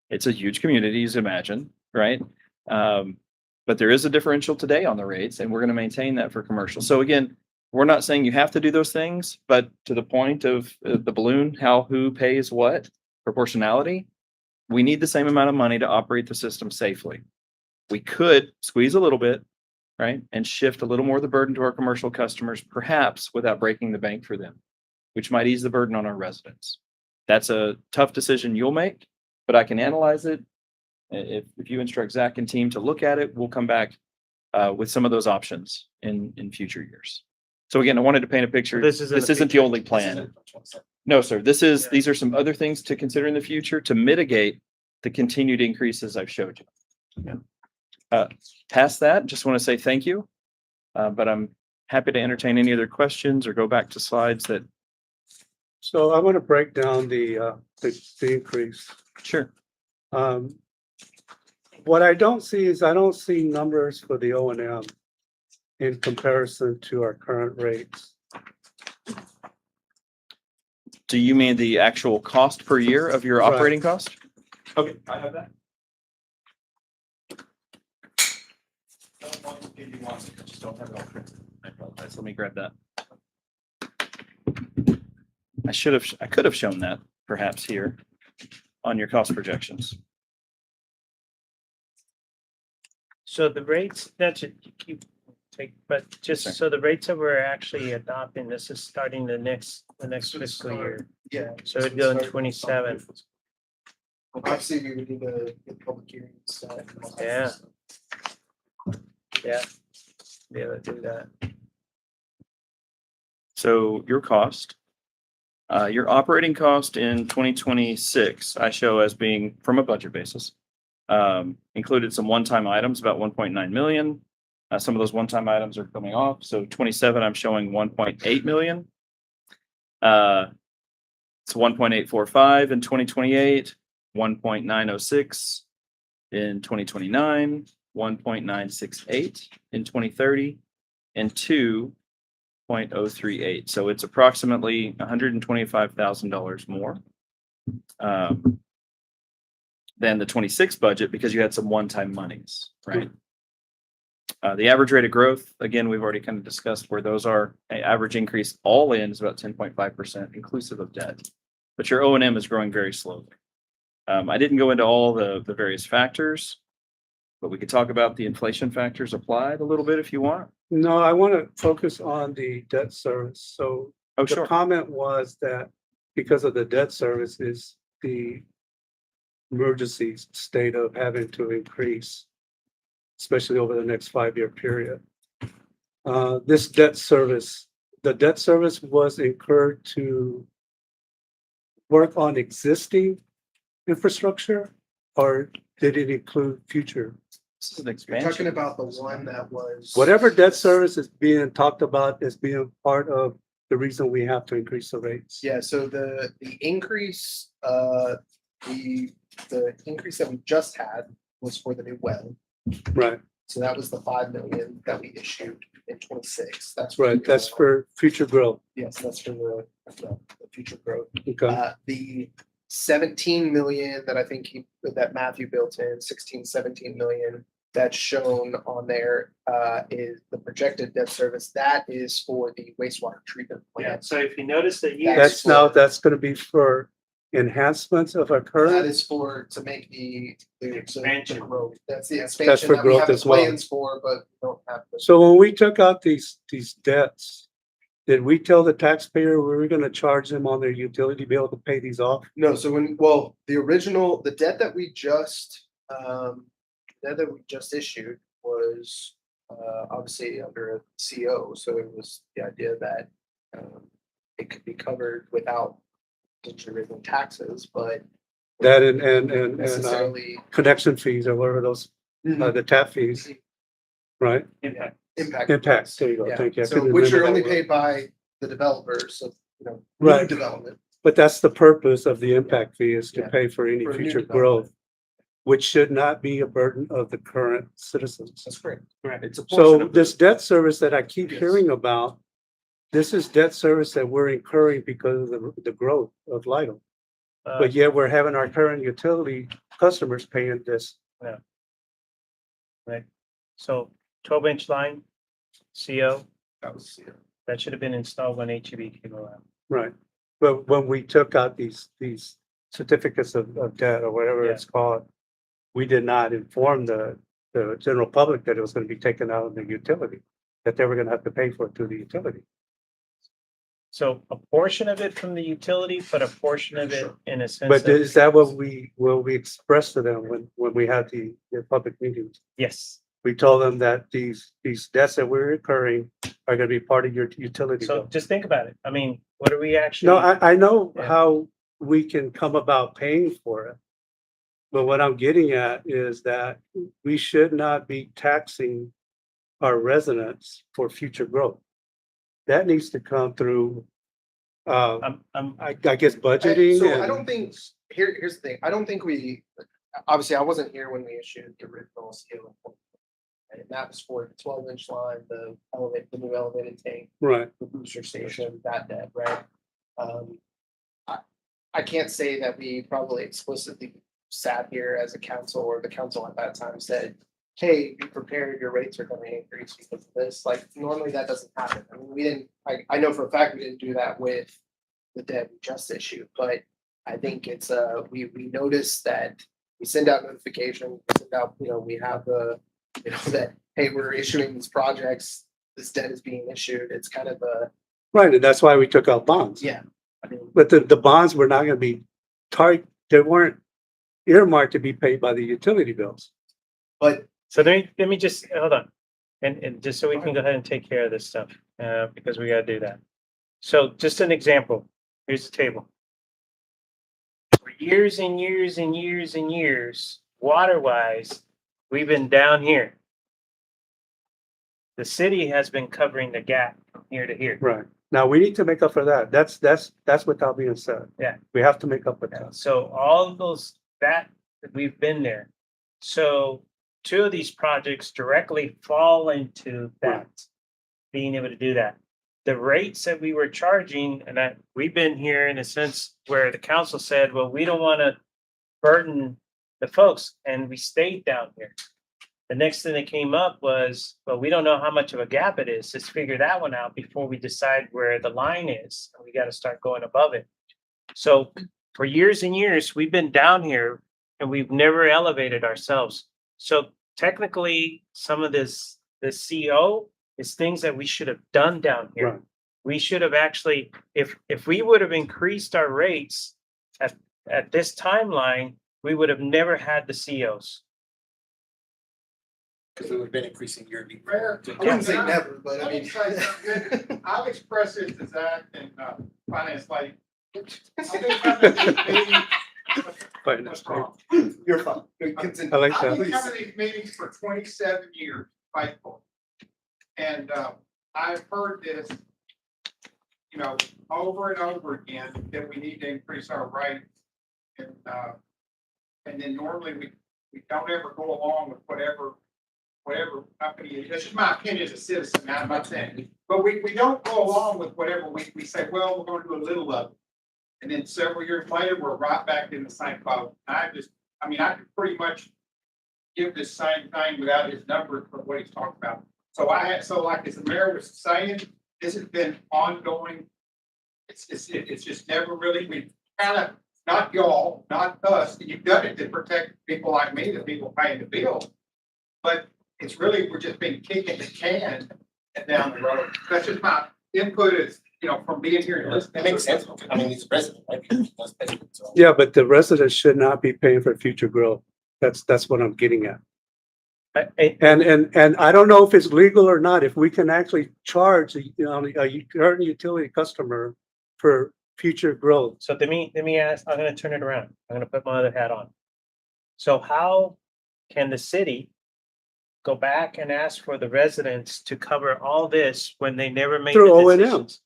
it's a huge community, as you imagine, right? But there is a differential today on the rates, and we're going to maintain that for commercial. So again, we're not saying you have to do those things, but to the point of the balloon, who pays what, proportionality, we need the same amount of money to operate the system safely. We could squeeze a little bit, right, and shift a little more of the burden to our commercial customers, perhaps without breaking the bank for them, which might ease the burden on our residents. That's a tough decision you'll make, but I can analyze it, If you instruct Zach and team to look at it, we'll come back with some of those options in future years. So again, I wanted to paint a picture. This isn't This a isn't the future- only plan. No, sir. These are some other things to consider in the future to mitigate the continued increases I've showed you. Past that, just want to say thank you. But I'm happy to entertain any other questions or go back to slides that, So I want to break down the increase. sure. What I don't see is I don't see numbers for the O and M in comparison to our current rates. Do you mean the actual cost per year of your Right. operating cost? Okay, I have that. Just don't have it all printed. I apologize. Let me grab that. I could have shown that perhaps here on your cost projections. So the rates, that should keep, but just Yes, sir. so the rates that we're actually adopting, this is starting the next fiscal year. Yeah. So it'd go in 27. Obviously, we would need to get public hearings. Yeah. Yeah. Be able to do that. So your cost, your operating cost in 2026, I show as being from a budget basis. Included some one-time items, about 1.9 million. Some of those one-time items are coming off. So 27, I'm showing 1.8 million. It's 1.845 in 2028, 1.906 in 2029, 1.968 in 2030, and 2.038. So it's approximately $125,000 more than the 26 budget because you had some one-time monies, right? The average rate of growth, again, we've already kind of discussed where those are. Average increase all in is about 10.5% inclusive of debt, but your O&M is growing very slowly. I didn't go into all the various factors, but we could talk about the inflation factors applied a little bit if you want. No, I want to focus on the debt service. So Oh, the sure. comment was that because of the debt service is the emergency state of having to increase, especially over the next 5-year period. This debt service, the debt service was incurred to work on existing infrastructure, or did it include future? This is an You're expansion. talking about the one that was. Whatever debt service is being talked about as being part of the reason we have to increase the rates. Yeah, so the increase, the increase that we just had was for the new well. Right, So that was the 5 million that we issued in 26. That's right. That's for future growth. Yes, that's for the future growth. Okay, The 17 million that I think that Matthew built in, 16, 17 million that's shown on there is the projected debt service. That is for the wastewater treatment Yeah, plant. so if you notice that you. that's now, that's gonna be for enhancements of our That current, is to make the Expansion. growth. That's the expansion for that we growth have the as well. plans for, but we don't have. so when we took out these debts, did we tell the taxpayer we were gonna charge them on their utility bill to pay these off? No, so the debt that we just, issued was, obviously under a CO, so it was the idea that, it could be covered without generating taxes, but That and necessarily. connection fees or whatever those, the tap fees, right? Impact. Impacts, there you go, Yeah, thank you. I so couldn't which are remember only that word. paid by the developers of, new Right. development. But that's the purpose of the impact fee is to Yeah. pay for any For new future development. growth, which should not be a burden of the current citizens. That's correct. It's a portion So of this debt service that I keep Yes. hearing about, this is debt service that we're incurring because of the growth of Lidle. But yet we're having our current utility customers paying this. So 12-inch line, CO, That was, that should have been installed when HEB came around. Right. But when we took out these certificates of debt or whatever Yeah. it's called, we did not inform the general public that it was gonna be taken out of the utility, that they were gonna have to pay for it through the utility. So a portion of it from the utility, but a portion of it in a sense. But of- is that what we expressed to them when we had the public meetings? Yes. We told them that these debts that we're incurring are gonna be part of your utility So bill. just think about it. I mean, what are we actually? No, I know Yeah. how we can come about paying for it. But what I'm getting at is that we should not be taxing our residents for future growth. That needs to come through, I guess budgeting So I and, don't think, here's the thing, I don't think obviously I wasn't here when we issued the original scale. And that was for the 12-inch line, the new elevated tank, right, the booster station, that debt, right? I can't say that we probably explicitly sat here as a council or the council at that time said, hey, be prepared, your rates are gonna increase because of this. Like normally that doesn't happen. I mean, we didn't, I know for a fact we didn't do that with the debt we just issued, but I think it's we noticed that we send out notifications, we send out, we have that, hey, we're issuing these projects, this debt is being issued. It's kind of right, and that's why we took out bonds. yeah. I mean, But the bonds were not gonna be they weren't earmarked to be paid by the utility bills. but So let me just, hold on. And just so we can go ahead and take care of this stuff, because we gotta do that. So just an example, here's the table. For years and years and years and years, water wise, we've been down here. The city has been covering the gap from here to here. Right. Now, we need to make up for that. That's without being said. Yeah. We have to make up for that. So all of those, we've been there. So two of these projects directly fall into that, being able to do that. The rates that we were charging, and we've been here in a sense where the council said, well, we don't want to burden the folks, and we stayed down here. The next thing that came up was, well, we don't know how much of a gap it is. Let's figure that one out before we decide where the line is. We got to start going above it. So for years and years, we've been down here and we've never elevated ourselves. So technically, some of the CO is things that we should have done down here. Right. We should have actually, if we would have increased our rates at this timeline, we would have never had the COs. because it would have been increasing yearly. Mayor, I wouldn't say never, but I Let me mean. say something. I've expressed this to Zach and finance lady. I've been coming to these meetings. What's wrong? You're fine. Continue. I like I've that. been coming to these meetings for 27 years, faithful. And I've heard this, over and over again, that we need to increase our rate. And then normally we don't ever go along with whatever company is. That's just my opinion as a citizen, not my thing. But we don't go along with whatever we say, well, we're going to do a little of it. And then several years later, we're right back in the same boat. I could pretty much give this same thing without his numbers for what he's talking about. So like as the mayor was saying, this has been ongoing. It's just never really, we kind of, not y'all, not us, you've done it to protect people like me, the people paying the bill. But it's really, we're just been kicking the can down the road. That's just my input is, from being here and listening. It makes sense. I mean, he's a president, right? He's president, so. Yeah, but the residents should not be paying for future growth. That's what I'm getting at. And I don't know if it's legal or not, if we can actually charge a current utility customer for future growth. So let me ask, I'm gonna turn it around. I'm gonna put my other hat on. So how can the city go back and ask for the residents to cover all this when they never made Through the O&M. decisions?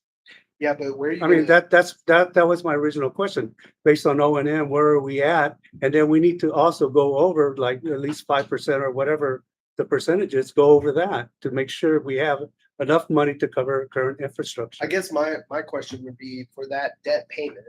Yeah, but where you? I mean, that was my original question. Based on O&M, where are we at? And then we need to also go over like at least 5% or whatever the percentages, go over that to make sure we have enough money to cover current infrastructure. I guess my question would be for that debt payment,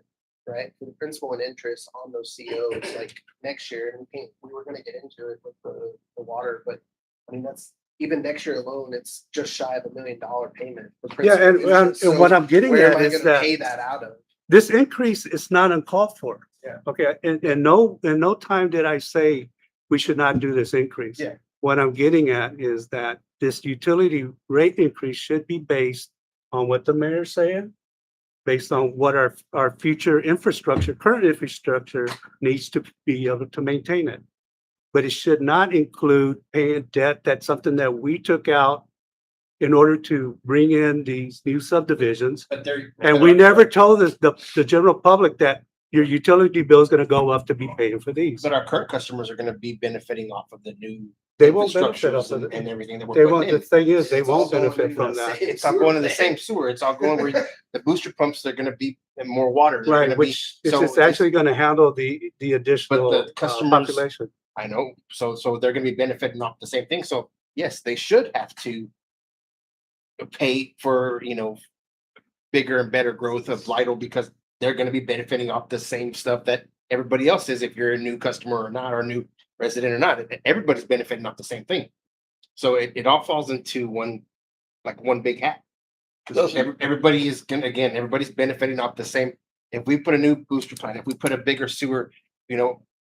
right? For the principal and interest on those COs, like next year, and we were gonna get into it with the water, but I mean, that's even next year alone, it's just shy of $1 million payment. for Yeah, principal interest. and So what I'm getting where at am I is gonna that pay that out of? this increase is not uncalled for. Yeah. Okay, and in no time did I say we should not do this increase. Yeah. What I'm getting at is that this utility rate increase should be based on what the mayor's saying based on what our future infrastructure, current infrastructure needs to be able to maintain it. But it should not include paying debt. That's something that we took out in order to bring in these new subdivisions. But they're. And we never told the general public that your utility bill is gonna go up to be paying for these. But our current customers are gonna be benefiting off of the new. They won't benefit off infrastructures of and- it. And everything that we're They putting won't, the in. thing is, they It's all won't going benefit in from the that. sa- It's all going to the same sewer. It's all going where the booster pumps, they're gonna be in more water. They're Right, gonna be- which is so it's actually gonna handle the additional customers- population. I know, so they're gonna be benefiting off the same thing. So yes, they should have to pay for, bigger and better growth of Lidl because they're gonna be benefiting off the same stuff that everybody else is, if you're a new customer or not, or a new resident or not. Everybody's benefiting off the same thing. So it all falls into one big hat. Because everybody is gonna, again, everybody's benefiting off the same. If we put a new booster plant, if we put a bigger sewer,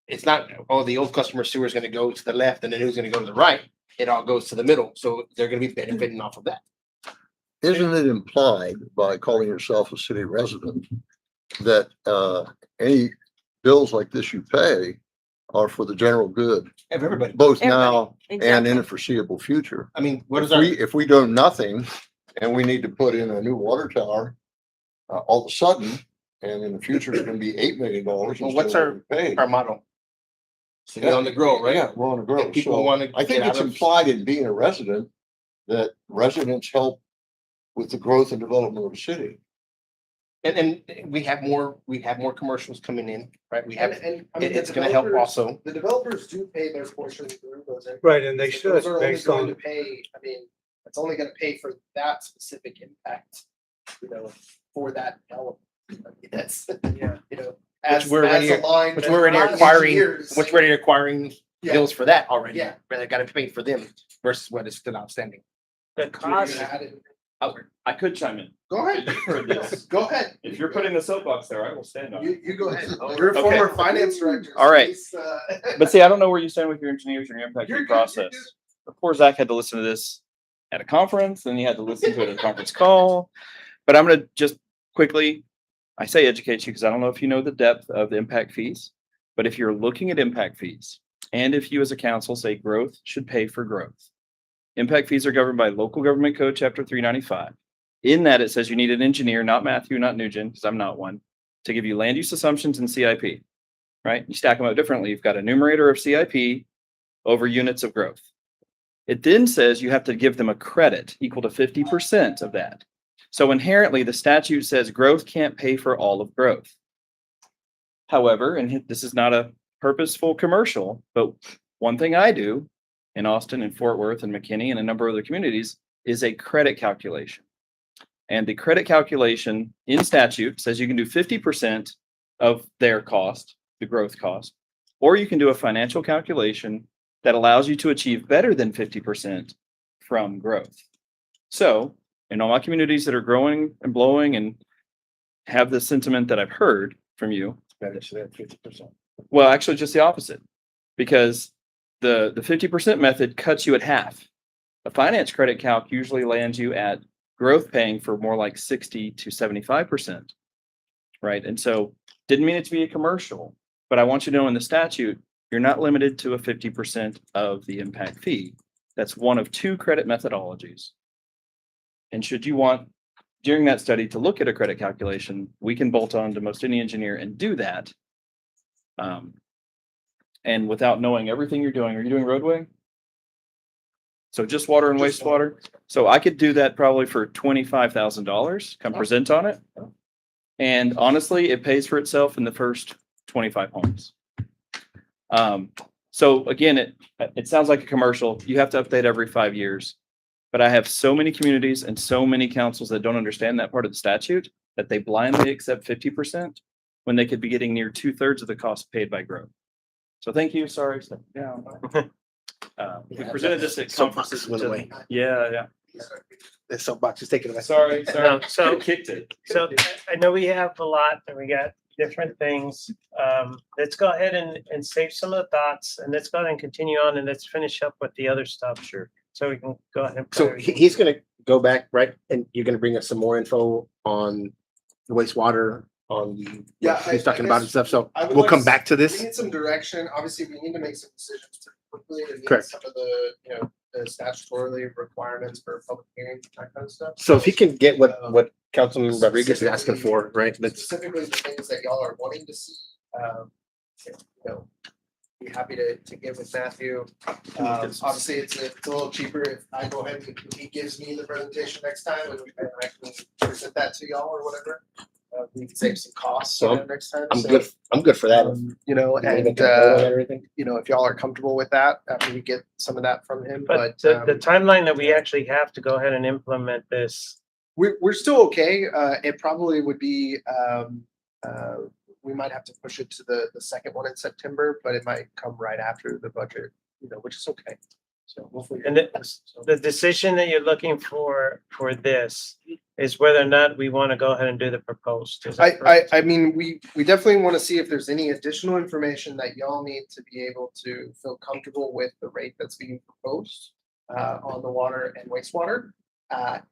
it's not, oh, the old customer sewer is gonna go to the left and the new is gonna go to the right. It all goes to the middle. So they're gonna be benefiting off of that. Isn't it implied by calling yourself a city resident that any bills like this you pay are for the general good, Everybody. both now and Exactly. in the foreseeable future? I mean, what is If we do nothing and we need to put in a new water tower, all of a sudden, and in the future, it's gonna be $8 million. Well, instead what's of what we paid. our motto? City on the grow, right? Yeah, we're on the grow. And people So wanna I think get it's out of- implied in being a resident that residents help with the growth and development of the city. And we have more commercials coming in, right? We have, And I mean, it's gonna help also. The developers do pay their portion through those. Right, and they So should, those are only based going on, to pay, I mean, it's only gonna pay for that specific impact, for that element. I mean, that's, as, we're already- as aligned. Which we're already as acquiring, engineers. which we're already acquiring Yeah. bills for that already. Yeah. But they gotta pay for them versus what is still outstanding. The You're cost, gonna add it. I could chime in. Go ahead. Heard this. Go ahead. If you're putting the soapbox there, I will stand on it. You go ahead. You're a Okay. former finance director. All right. Please, But see, I don't know where you stand with your engineers and your impact You're fee good, you're process. good. Poor Zach had to listen to this at a conference, and he had to listen to it at a conference call. But I'm gonna just quickly, I say educate you because I don't know if you know the depth of the impact fees. But if you're looking at impact fees, and if you as a council say growth should pay for growth, impact fees are governed by Local Government Code, Chapter 395. In that, it says you need an engineer, not Matthew, not Nugent, because I'm not one, to give you land use assumptions and CIP, right? You stack them up differently. You've got a numerator of CIP over units of growth. It then says you have to give them a credit equal to 50% of that. So inherently, the statute says growth can't pay for all of growth. However, and this is not a purposeful commercial, but one thing I do in Austin and Fort Worth and McKinney and a number of other communities is a credit calculation. And the credit calculation in statute says you can do 50% of their cost, the growth cost, or you can do a financial calculation that allows you to achieve better than 50% from growth. So in all my communities that are growing and blowing and have the sentiment that I've heard from you, Better to that 50%. well, actually just the opposite, because the 50% method cuts you at half. A finance credit calc usually lands you at growth paying for more like 60 to 75%. Right. And so didn't mean it to be a commercial, but I want you to know in the statute, you're not limited to a 50% of the impact fee. That's one of two credit methodologies. And should you want during that study to look at a credit calculation, we can bolt on to most any engineer and do that. And without knowing everything you're doing, are you doing roadway? So just water and Just wastewater? So I could do that probably for $25,000, come present on it. And honestly, it pays for itself in the first 25 homes. So again, it sounds like a commercial. You have to update every 5 years. But I have so many communities and so many councils that don't understand that part of the statute that they blindly accept 50% when they could be getting near 2/3 of the cost paid by growth. So thank you. Sorry. Yeah. We presented this at conferences. Went away. Yeah. The soapbox is taken away. Sorry. No, so- Kicked it. so I know we have a lot and we got different things. Let's go ahead and save some of the thoughts and let's go ahead and continue on and let's finish up with the other stuff. Sure. So we can go ahead and. So he's gonna go back, right? And you're gonna bring us some more info on wastewater, on the, Yeah, he's I talking about and guess stuff, so I would we'll like come s- back to We this. need some direction. Obviously, we need to make some decisions pretty quickly to meet Correct. some of the, the statutorily requirements for public hearings, that kind of stuff. So if he can get what Councilman Rodriguez is asking for, right, let's, Specifically the things that y'all are wanting to see, you know, be happy to give with Matthew. Obviously, it's a little cheaper if I go ahead and he gives me the presentation next time and I can present that to y'all or whatever. We can save some costs So next time. I'm So, good for that. You know, You wanna and, get that vote on everything? you know, if y'all are comfortable with that, after we get some of that from him, But but. the timeline that we actually have to go ahead and implement this, We're still okay. It probably would be, we might have to push it to the second one in September, but it might come right after the budget, which is okay. So hopefully. and the decision that you're looking for this is whether or not we want to go ahead and do the proposed. Is that correct? I mean, we definitely want to see if there's any additional information that y'all need to be able to feel comfortable with the rate that's being proposed on the water and wastewater.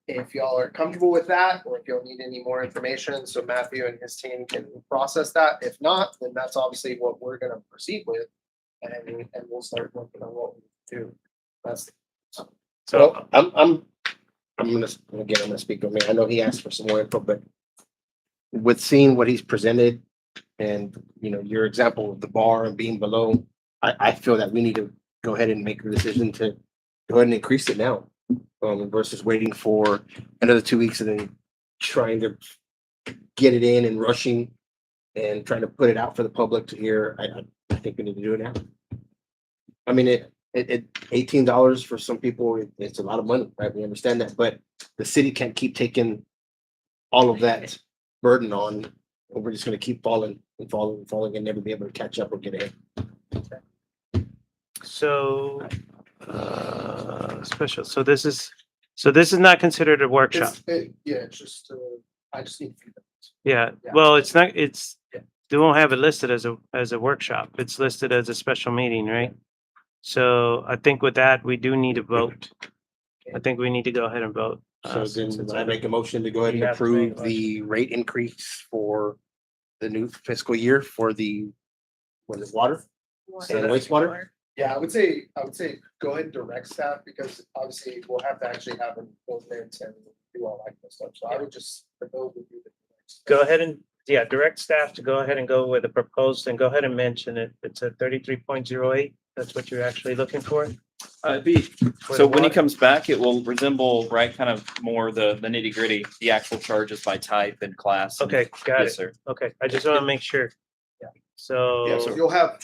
If y'all are comfortable with that, or if y'all need any more information, so Matthew and his team can process that. If not, then that's obviously what we're gonna proceed with. And we'll start working on what we do. That's. So, I'm gonna speak on me. I know he asked for some more info, but with seeing what he's presented and, your example of the bar and being below, I feel that we need to go ahead and make a decision to go ahead and increase it now. Versus waiting for another 2 weeks and then trying to get it in and rushing and trying to put it out for the public to hear. I think we need to do it now. I mean, it $18 for some people, it's a lot of money, right? We understand that, but the city can't keep taking all of that burden on. And we're just gonna keep falling and falling and falling and never be able to catch up or get ahead. so, special, so this is not considered a workshop. Yeah, it's just, I just need feedback. Yeah, Yeah. well, it's not, it's, Yeah. they won't have it listed as a workshop. It's listed as a special meeting, right? So I think with that, we do need a vote. I think we need to go ahead and vote. So since then it's I a- make a motion to go ahead and You have to make a approve the rate increase for the new fiscal year for the, water and wastewater? Yeah, I would say go ahead and direct staff because obviously we'll have to actually have them build minutes and do all that kind of stuff. So I would just, the bill would be the. Go ahead and, yeah, direct staff to go ahead and go with the proposed and go ahead and mention it. It's a 33.08. That's what you're actually looking for? It'd be, For so the when he water? comes back, it will resemble, right, kind of more the nitty gritty, the actual charges by type and class. Okay, got Yes, it. sir. Okay, I just want to make sure. Yeah. So. Yeah, so you'll have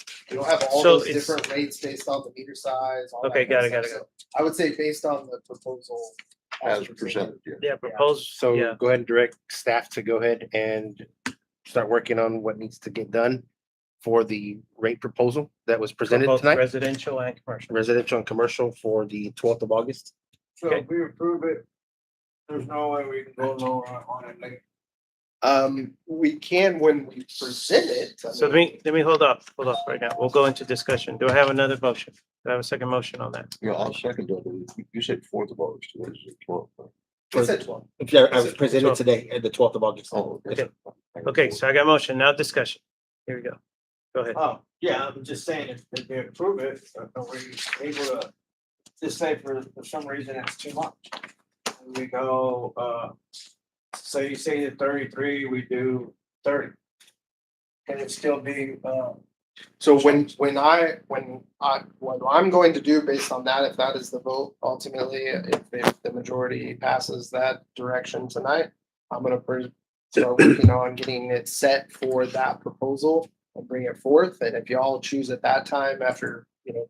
all So those it's- different rates based on the meter size. all that Okay, kind of got it, stuff. So I would say based on the proposal. As presented, yeah. Yeah, proposed, So yeah, go ahead and direct staff to go ahead and start working on what needs to get done for the rate proposal that was for presented both tonight, residential and commercial. residential and commercial for the 12th of August. So if we approve it, there's no way we can go lower on it later. We can when we present it. I So mean, let me hold off right now. We'll go into discussion. Do I have another motion? Do I have a second motion on that? Yeah, I'll second that. You said 4th of August, what is it, 12th? we said 12. I was presented 12th. today at the 12th of August. Oh, Okay. Okay, so I got motion, now discussion. Here we go. Go ahead. Oh, yeah, I'm just saying, if they approve it, are we able to just say for some reason it's too much? And we go, say you say the 33, we do 30. Can it still be, So what I'm going to do based on that, if that is the vote, ultimately, if the majority passes that direction tonight, I'm gonna start working on getting it set for that proposal and bring it forth. And if y'all choose at that time after,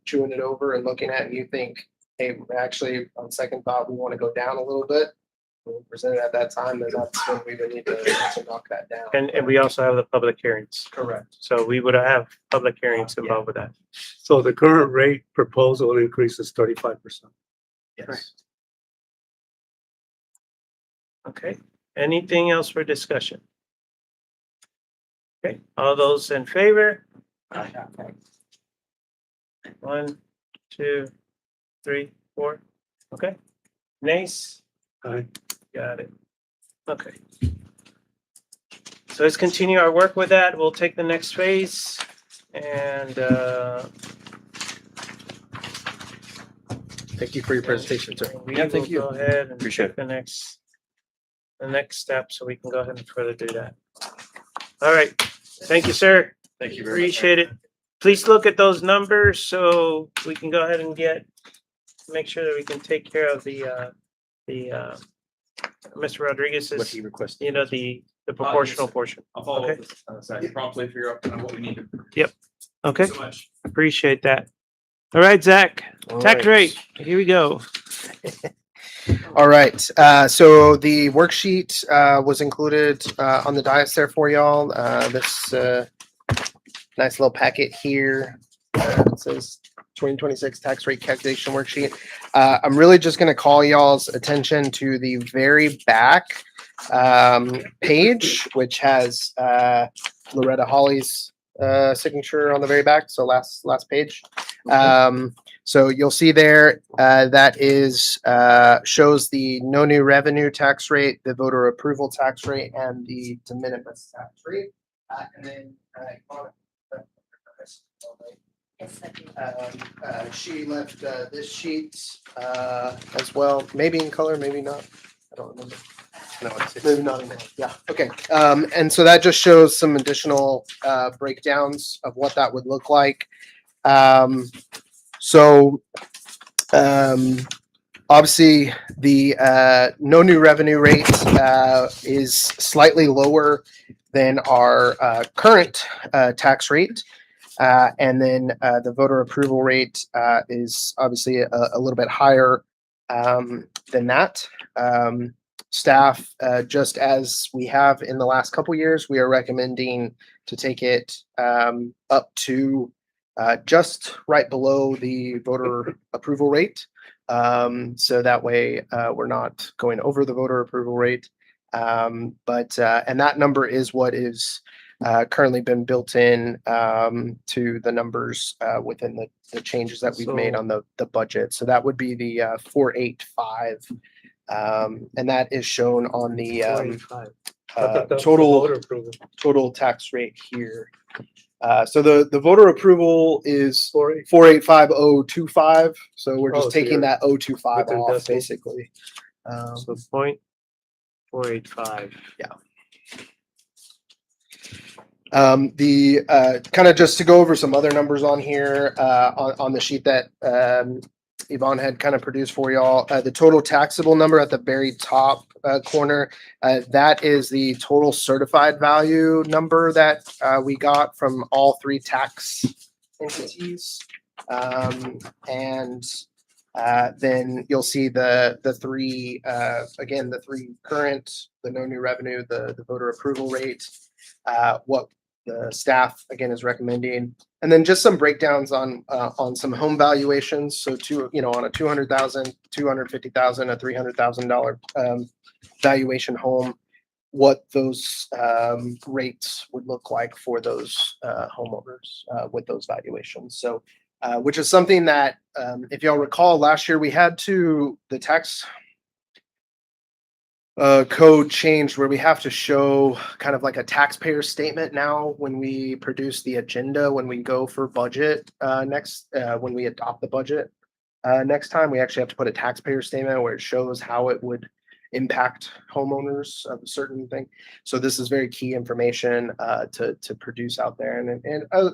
chewing it over and looking at it, and you think, hey, actually, on second thought, we want to go down a little bit, we'll present it at that time, then that's when we would need to knock that down. And we also have the public hearings. Correct. So we would have public hearings involved with that. So the current rate proposal increase is 35%. Yes. Okay, anything else for discussion? Okay, all those in favor? One, two, three, four. Okay. Nace? Aye. Got it. Okay. So let's continue our work with that. We'll take the next phase and, Thank you for your presentation, sir. we Yeah, will thank you. go ahead and Appreciate take the next step so we can go ahead and further do that. All right. Thank you, sir. Thank you very much. Appreciate it. Please look at those numbers so we can go ahead and make sure that we can take care of Mr. Rodriguez's, What he requested. you know, the proportional portion. I'll follow Okay. up with, Zach, promptly figure out kind of what we need to. Okay, So much. appreciate that. All right, Zach, tax rate, here we go. All right, so the worksheet was included on the dais there for y'all. This nice little packet here. It says 2026 tax rate calculation worksheet. I'm really just going to call y'all's attention to the very back page, which has Loretta Hawley's signature on the very back. So last page. So you'll see there that is shows the no new revenue tax rate, the voter approval tax rate, and the de minimis tax rate. And then Yes, I do. she left this sheet as well, maybe in color, maybe not. I don't remember. No, it's Maybe not in color. Yeah. Okay. And so that just shows some additional breakdowns of what that would look like. So obviously the no new revenue rate is slightly lower than our current tax rate. And then the voter approval rate is obviously a little bit higher than that. Staff, just as we have in the last couple years, we are recommending to take it up to just right below the voter approval rate. So that way we're not going over the voter approval rate. And that number is what is currently been built in to the numbers within the changes that we've made So- on the budget. So that would be the 485. And that is shown on the 485. I thought that was the total voter approval. total tax rate here. So the voter approval is 480. 485025. So we're Oh, just so taking you're that 025 within off decimal. basically. So 0.485. The kind of just to go over some other numbers on here on the sheet that Yvonne had kind of produced for y'all. The total taxable number at the very top corner, that is the total certified value number that we got from all three tax entities. And then you'll see the three, again, the three current, the no new revenue, the voter approval rate, what the staff again is recommending, and then just some breakdowns on some home valuations. So on a 200,000, 250,000, a $300,000 valuation home, what those rates would look like for those homeowners with those valuations. So, which is something that, if y'all recall, last year we had the tax code changed where we have to show kind of like a taxpayer statement now when we produce the agenda, when we go for budget when we adopt the budget next time, we actually have to put a taxpayer statement where it shows how it would impact homeowners of a certain thing. So this is very key information to produce out there, and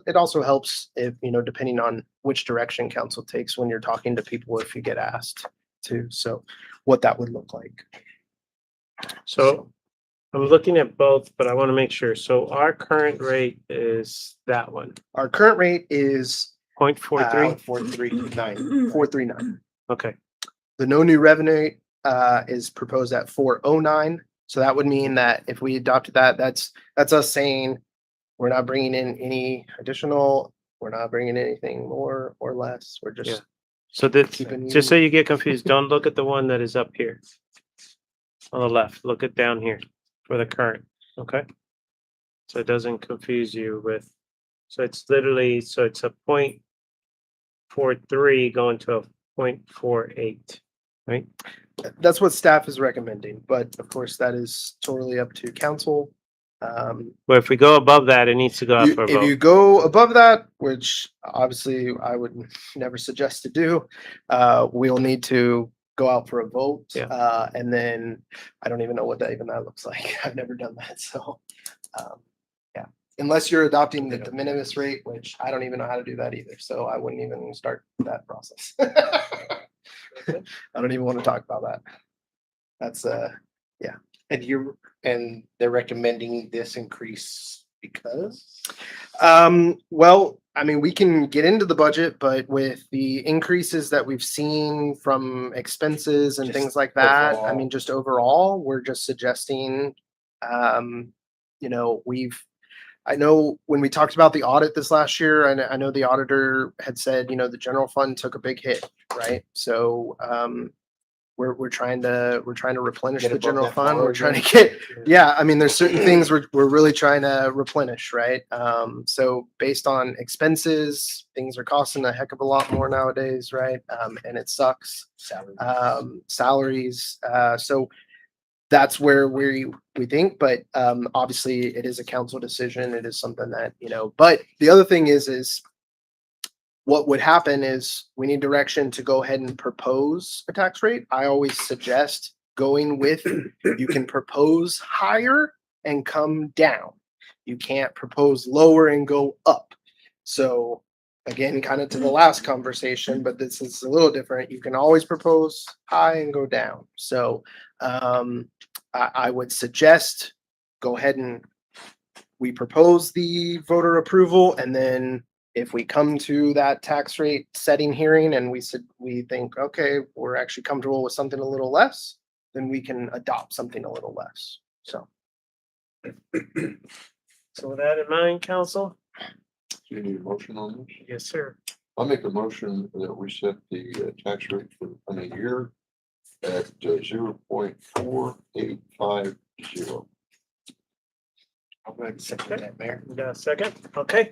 it also helps if depending on which direction council takes when you're talking to people, if you get asked to. So what that would look like. So I'm looking at both, but I want to make sure. So our current rate is that one, Our current rate is 0.43? 439. Okay, The no new revenue is proposed at 409. So that would mean that if we adopted that, that's us saying we're not bringing in any additional, we're not bringing in anything more or less. We're just Yeah. so that, keeping. just so you get confused, don't look at the one that is up here on the left. Look at down here for the current, okay? So it doesn't confuse you with, so it's literally, so it's a 0.43 going to a 0.48, right? That's what staff is recommending, but of course that is totally up to council. But if we go above that, it needs to go up for a If you vote. go above that, which obviously I would never suggest to do, we'll need to go out for a vote. Yeah. And then I don't even know what that looks like. I've never done that. So, yeah, unless you're adopting the de minimis rate, which I don't even know how to do that either. So I wouldn't even start that process. I don't even want to talk about that. That's And they're recommending this increase because well, I mean, we can get into the budget, but with the increases that we've seen from expenses and Just things like that, I overall. mean, just overall, we're just suggesting, you know, I know when we talked about the audit this last year, and I know the auditor had said, you know, the general fund took a big hit, right? So, we're trying to replenish Get the above general that fund. bar We're trying to again. get, yeah, I mean, there's certain things we're really trying to replenish, right? So based on expenses, things are costing a heck of a lot more nowadays, right? And it sucks. Salaries. So that's where we think, but obviously it is a council decision. It is something that, you know, but the other thing is what would happen is we need direction to go ahead and propose a tax rate. I always suggest going with, you can propose higher and come down. You can't propose lower and go up. So again, kind of to the last conversation, but this is a little different. You can always propose high and go down. So I would suggest go ahead and we propose the voter approval, and then if we come to that tax rate setting hearing and we think, okay, we're actually comfortable with something a little less, then we can adopt something a little less. So So with that in mind, council? Do you need a motion on this? Yes, sir. I'll make a motion that we set the tax rate for a year at 0.4850. I'm going to second that, Mayor. You got a second? Okay.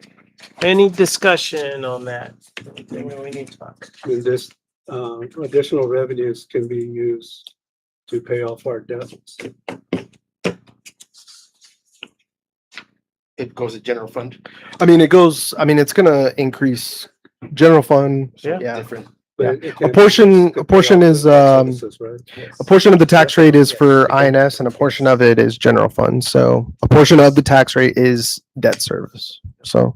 Any discussion on that? Anything that we need to talk? And this, additional revenues can be used to pay off our debts. It goes to general fund. I mean, it's gonna increase general fund. Yeah. Yeah. Different. But Yeah. it can- portion it can pay off is, the services, right? A portion of the tax rate is for INS and a portion of it is general fund. So a portion of the tax rate is debt service. So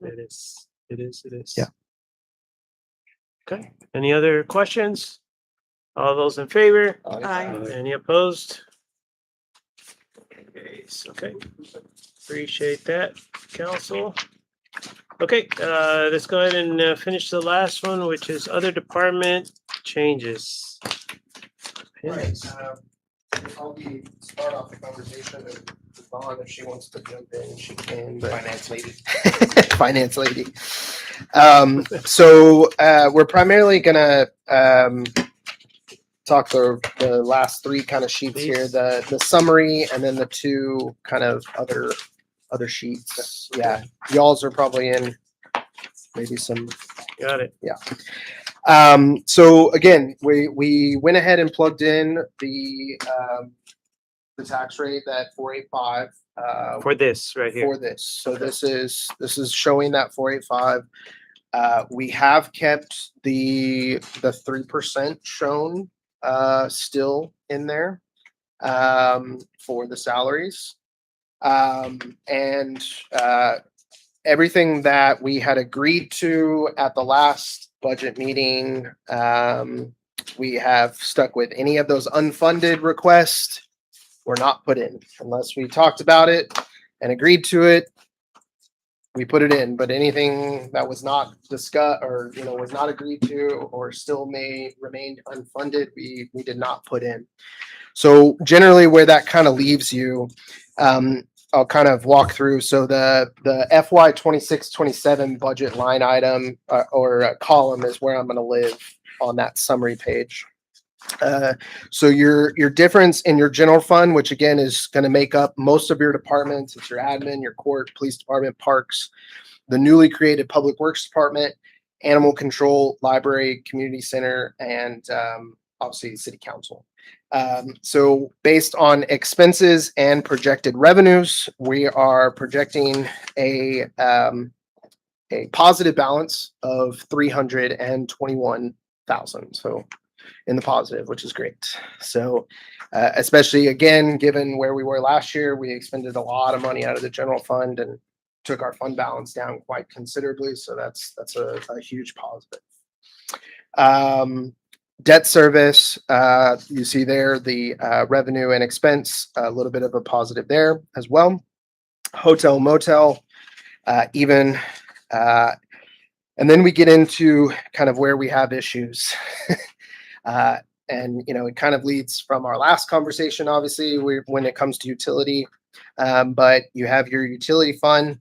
It is. Yeah. Okay. Any other questions? All those in favor? Aye. Any opposed? Okay. Appreciate that, council. Okay, let's go ahead and finish the last one, which is other department changes. Right. I'll start off the conversation with Vaughn if she wants to jump in, she can, but Finance lady. finance lady. So we're primarily gonna talk the last three kind of sheets here, the summary and then the two kind of other sheets. Yeah, y'all's are probably in maybe some. Got it. So again, we went ahead and plugged in the tax rate, that 485, For this right here. for this. So this is showing that 485. We have kept the 3% shown still in there for the salaries. And everything that we had agreed to at the last budget meeting, we have stuck with. Any of those unfunded requests were not put in unless we talked about it and agreed to it. We put it in, but anything that was not discussed or, was not agreed to or still may remain unfunded, we did not put in. So generally where that kind of leaves you, I'll kind of walk through. So the FY 26-27 budget line item or column is where I'm going to live on that summary page. So your difference in your general fund, which again is going to make up most of your departments, it's your admin, your court, police department, parks, the newly created public works department, animal control, library, community center, and obviously city council. So based on expenses and projected revenues, we are projecting a positive balance of 321,000. So in the positive, which is great. So especially again, given where we were last year, we expended a lot of money out of the general fund and took our fund balance down quite considerably. So that's a huge positive. Debt service, you see there the revenue and expense, a little bit of a positive there as well. Hotel motel, even, and then we get into kind of where we have issues. And it kind of leads from our last conversation, obviously, when it comes to utility. But you have your utility fund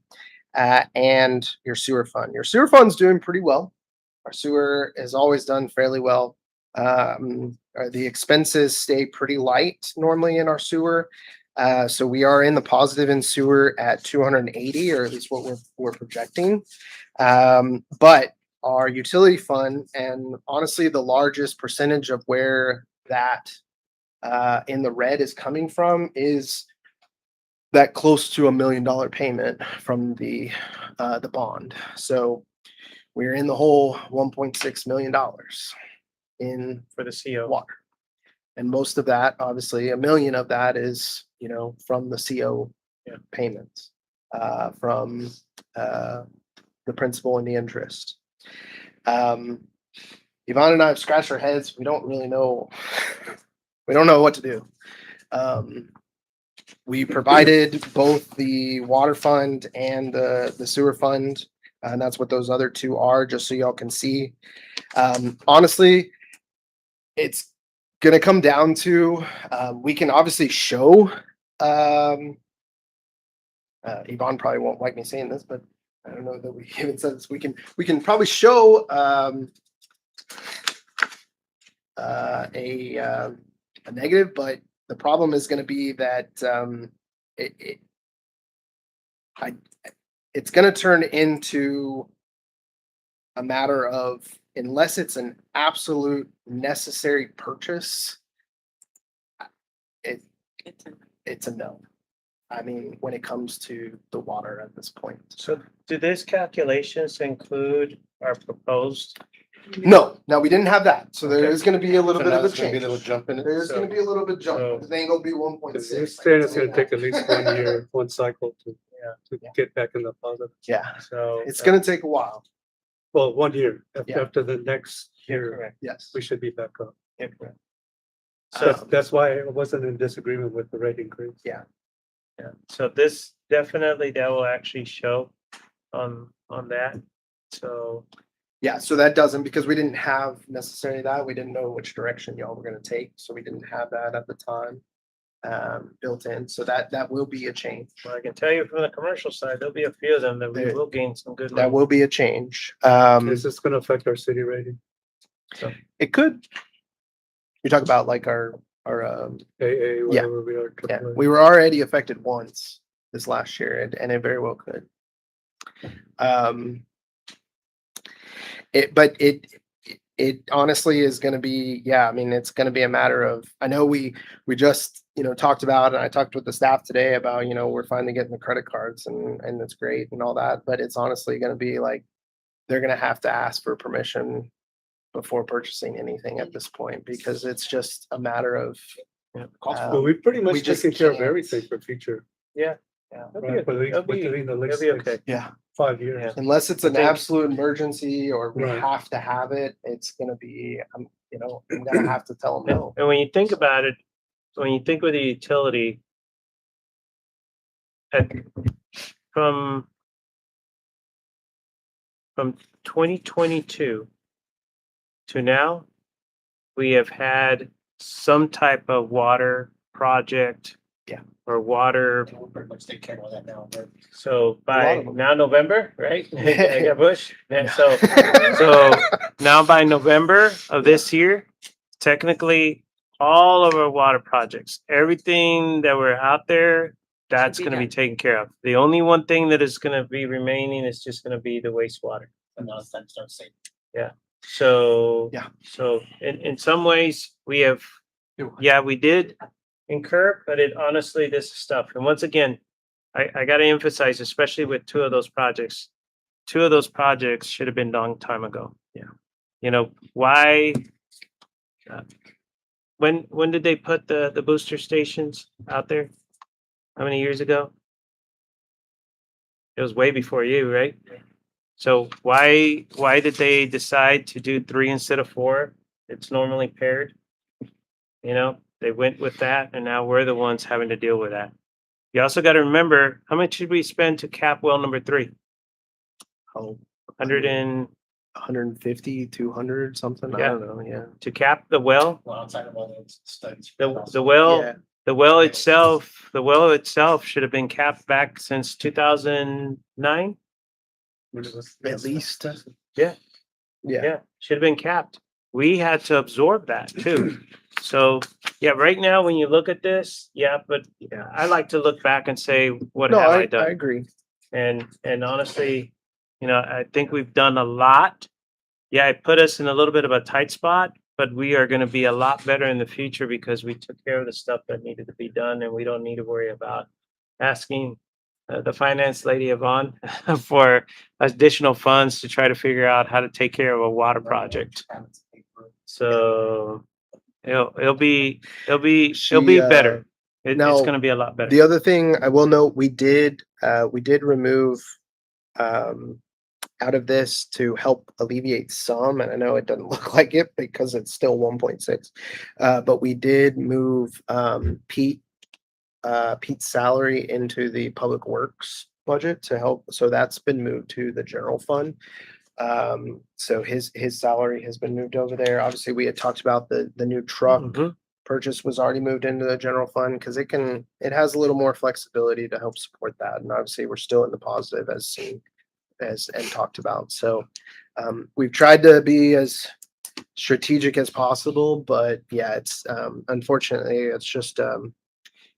and your sewer fund. Your sewer fund's doing pretty well. Our sewer has always done fairly well. The expenses stay pretty light normally in our sewer. So we are in the positive in sewer at 280, or at least what we're projecting. But our utility fund, and honestly, the largest percentage of where that in the red is coming from is that close to $1 million payment from the bond. So we're in the whole $1.6 million in For the CO. water. And most of that, obviously, $1 million of that is, from the CO payments, from the principal and the interest. Yvonne and I have scratched our heads. We don't really know. We don't know what to do. We provided both the water fund and the sewer fund, and that's what those other two are, just so y'all can see. Honestly, it's gonna come down to we can obviously show. Yvonne probably won't like me saying this, but I don't know that we even said this. We can probably show a negative, but the problem is going to be that it's going to turn into a matter of, unless it's an absolute necessary purchase, it's a no. I mean, when it comes to the water at this point. So do these calculations include our proposed? No, we didn't have that. So there Okay. is going to be a little So bit now of a there's gonna be a change. little jump in it. There's going to be a little bit jump. So- It ain't going to be Because 1.6. it's saying it's gonna take at least 1 year, one cycle to Yeah. get back in the positive. Yeah, So. it's going to take a while. Well, 1 year, Yeah. after the next year, Correct. Yes. we should be back up. Yeah, correct. That's why I wasn't in disagreement with the rate increase. Yeah. So this definitely, that will actually show on that. So, Yeah, so that doesn't, because we didn't have necessarily that. We didn't know which direction y'all were going to take. So we didn't have that at the time built in. So that will be a change. well, I can tell you from the commercial side, there'll be a few of them that we There- will gain some good. That money. will be a change. Is this gonna affect our city rating? It could. You talk about like our AA, whatever we are. yeah, AAA. we were already affected once this last year, and it very well could. It honestly is going to be, I mean, it's going to be a matter of, I know we just, talked about, and I talked with the staff today about, we're finally getting the credit cards and it's great and all that, but it's honestly going to be like, they're going to have to ask for permission before purchasing anything at this point, because it's just a matter of, Well, we pretty we much just taken care of can't. everything for future. Yeah. Right, for at least It'll be- within the it'll next be okay. yeah. 5 years. Unless it's an think- absolute emergency or we Right. have to have it, it's gonna be, I'm gonna have to tell them And no. and when you think about it, when you think with the utility, at, from 2022 to now, we have had some type of water project. Yeah. Or water, We'll pretty much take care of that now. so lot by of them. now November, right? I got Bush. Yeah, so now by November of this year, technically, all of our water projects, everything that were out there, that's Should be gonna be done. taken care of. The only one thing that is gonna be remaining is just gonna be the wastewater. And now it's time to start saving. So. Yeah. So in some ways, we have Yeah, we did incur, but it honestly, this is stuff. And once again, I gotta emphasize, especially with two of those projects should have been done long time ago. Yeah. You know, why? uh, when did they put the booster stations out there? How many years ago? It was way before you, right? So why did they decide to do 3 instead of 4? It's normally paired. You know, they went with that, and now we're the ones having to deal with that. You also got to remember, how much should we spend to cap well number 3? Oh, 100 and 150, 200, something. I Yeah. don't know. Yeah. to cap the well. Well, outside of all those studies. The well, Yeah. the well itself should have been capped back since 2009. At least. Yeah. Yeah. Yeah, should have been capped. We had to absorb that too. So, yeah, right now, when you look at this, yeah, but yeah, I like to look back and say, what No, have I I done? agree. And honestly, I think we've done a lot. Yeah, it put us in a little bit of a tight spot, but we are gonna be a lot better in the future because we took care of the stuff that needed to be done, and we don't need to worry about asking the finance lady Yvonne for additional funds to try to figure out how to take care of a water project. So it'll be She, better. It's now, gonna be a lot better. The other thing I will note, we did remove out of this to help alleviate some, and I know it doesn't look like it because it's still 1.6. But we did move Pete's salary into the public works budget to help. So that's been moved to the general fund. So his salary has been moved over there. Obviously, we had talked about the new truck Mhm. purchase was already moved into the general fund because it has a little more flexibility to help support that. And obviously, we're still in the positive as seen and talked about. So we've tried to be as strategic as possible, but yeah, it's unfortunately it's just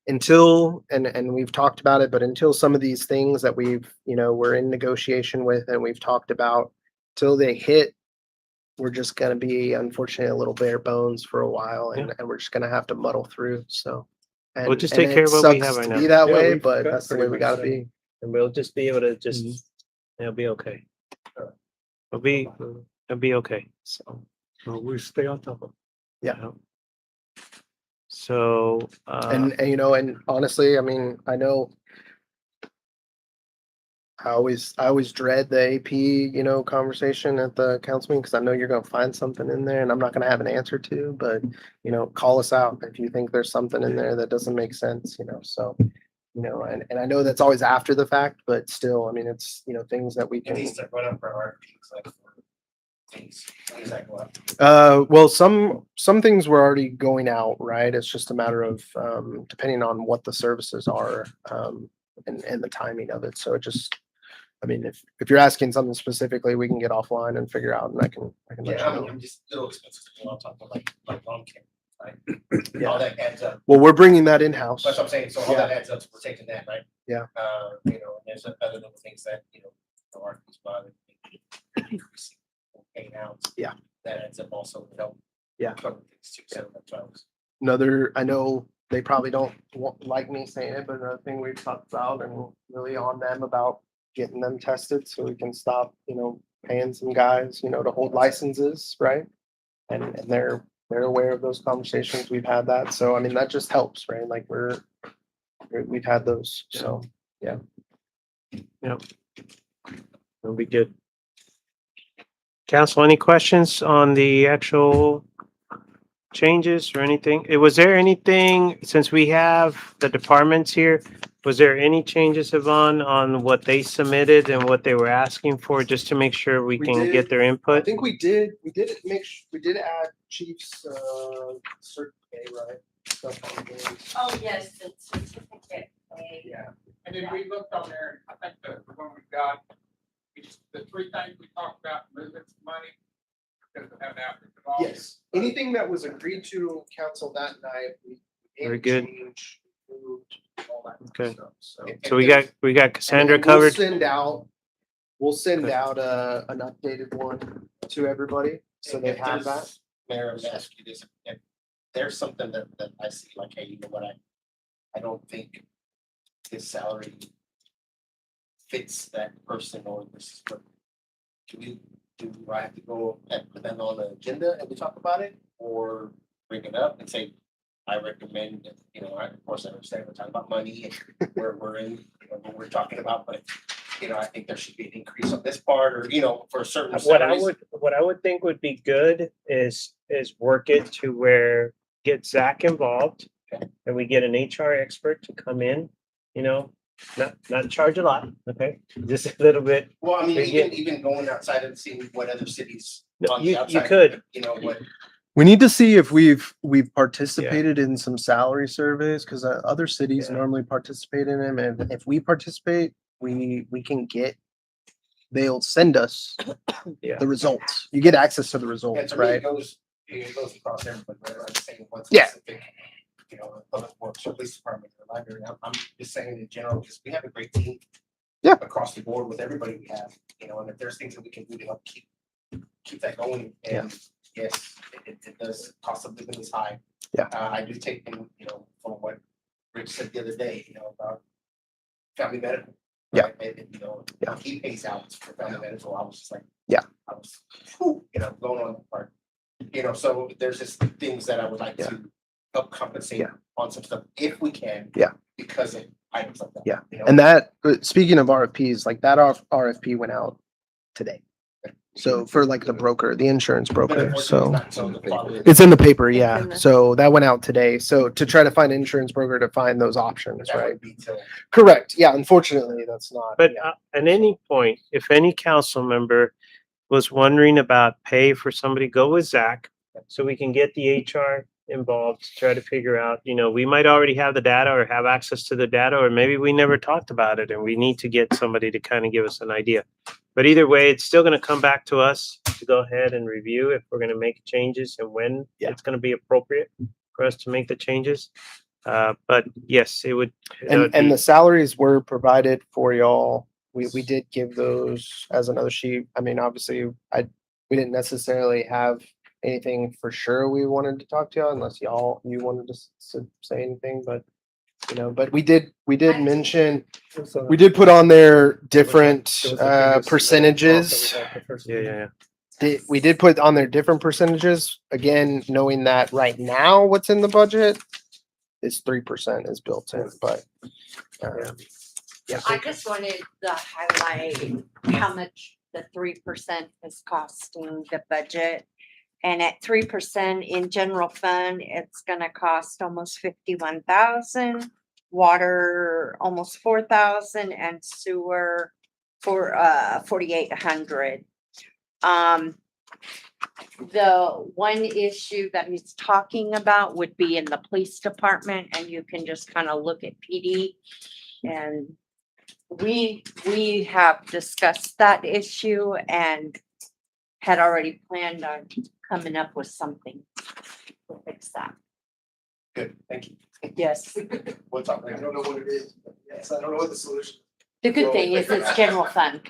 until and we've talked about it, but until some of these things that we're in negotiation with and we've talked about till they hit, we're just gonna be unfortunately a little bare bones for a while, and we're just gonna have to muddle through. So We'll just take care it of what we sucks have right to now. be that Yeah, way, we've but got that's the pretty way we much gotta that. be. And we'll just be able to it'll be okay. It'll be okay. So. So we stay on top of Yeah. So, And and honestly, I mean, I know I always dread the AP, conversation at the council meeting because I know you're gonna find something in there and I'm not gonna have an answer to, but call us out if you think there's something in there that doesn't make sense, so and I know that's always after the fact, but still, I mean, it's things that we At can. least they're going up for RFPs, like for things, things that go up. Well, some things were already going out, right? It's just a matter of depending on what the services are and the timing of it. So it just, I mean, if you're asking something specifically, we can get offline and figure out, and I can let Yeah, you I mean, know. I'm just a little expensive to go on top of like lawn care, right? Yeah. All that adds up. Well, we're bringing that in house. That's what I'm saying. So all that adds up, so we're taking that, right? Yeah. And there's other little things that, the RFPs bother. Paying out. Yeah. That ends up also, Yeah. cover things too. So that's why I was. Another, I know they probably don't like me saying it, but another thing we've talked about and really on them about getting them tested so we can stop, paying some guys, to hold licenses, right? And they're aware of those conversations. We've had that. So, I mean, that just helps, right? Like we've had those. So, yeah. it'll be good. Council, any questions on the actual changes or anything? Was there anything, since we have the departments here, was there any changes, Yvonne, on what they submitted and what they were asking for, just to make sure we We can did. get their I input? think we did add Chief's certain pay, right? Stuff on those. Oh, yes, the certificate. Yeah. And then we looked on there, I think the one we got, the 3 things we talked about, moving some money. Because we have that. Yes, anything that was agreed to council that night, we. Very good. changed, moved, all that Okay. stuff, So. So we got Cassandra And then we'll covered. We'll send out an updated one to everybody, so they If have that. there's- Mayor, I'm gonna ask you this. If there's something that I see like, hey, you know what, I don't think his salary fits that person, or this is what, do I have to go and put that on the agenda and we talk about it, or bring it up and say, I recommend, that, you know, of course, I understand we're talking about money and where we're in, you know, what we're talking about, but you know, I think there should be an increase on this part, or, you know, for certain What I salaries. would think would be good is work it to where get Zach involved. Okay. And we get an HR expert to come in, you know, not charge a lot, okay? Just a little bit. Well, I mean, They get- even going outside and seeing what other cities. No, on the you outside, could. You know, what, We need to see if we've participated in some salary surveys, because other cities Yeah. normally participate in them, and if we participate, we can get. They'll send us Yeah. the results. You get access to the yeah, results, to me, right? it goes across everybody, right? I'm saying one Yeah. specific, you know, public works or police department or library. I'm just saying in general, because we have a great team. Yeah. Across the board with everybody we have, you know, and if there's things that we can do to help keep that going, and yes, it does, cost of living is high. Yeah. I do take, in, you know, from what Rich said the other day, you know, about family medical. Yeah. right? And, you know, Yeah. he pays out for family medical. I was just like. Yeah. I was, whew, you know, going on that part. You know, so there's just things that I would like Yeah. to help compensate Yeah. on some stuff if we can. Yeah. Because of items like that. Yeah. you know? And that, speaking of RFPs, like that RFP went out today. So for like the broker, the insurance But broker, unfortunately, so. it's not until the following- It's in the paper, It's yeah. in the- So that went out today. So to try to find an insurance broker to find those options, That right? would be till. Correct. Yeah, unfortunately, that's not. But yeah. at any point, if any council member was wondering about pay for somebody, go with Zach. So we can get the HR involved, to try to figure out, you know, we might already have the data or have access to the data, or maybe we never talked about it and we need to get somebody to kind of give us an idea. But either way, it's still gonna come back to us to go ahead and review if we're gonna make changes and when Yeah. it's gonna be appropriate for us to make the changes. But yes, it would. And the salaries were provided for y'all. We did give those as another sheet. I mean, obviously, we didn't necessarily have anything for sure we wanted to talk to y'all unless you wanted to say anything, but you know, but we did mention, So- we did put on there different It was the biggest percentages. loss that we had the first Yeah, year. We did put on there different percentages, again, knowing that right now what's in the budget is 3% is built in, but. Yeah. I just wanted to highlight how much the 3% is costing the budget. And at 3% in general fund, it's gonna cost almost 51,000, water almost 4,000, and sewer for 4,800. The one issue that he's talking about would be in the police department, and you can just kind of look at PD. And we have discussed that issue and had already planned on coming up with something to fix that. Good, thank you. Yes, We'll talk I later. don't know what it is, but yes, I don't know what the solution. the good thing is it's general fund.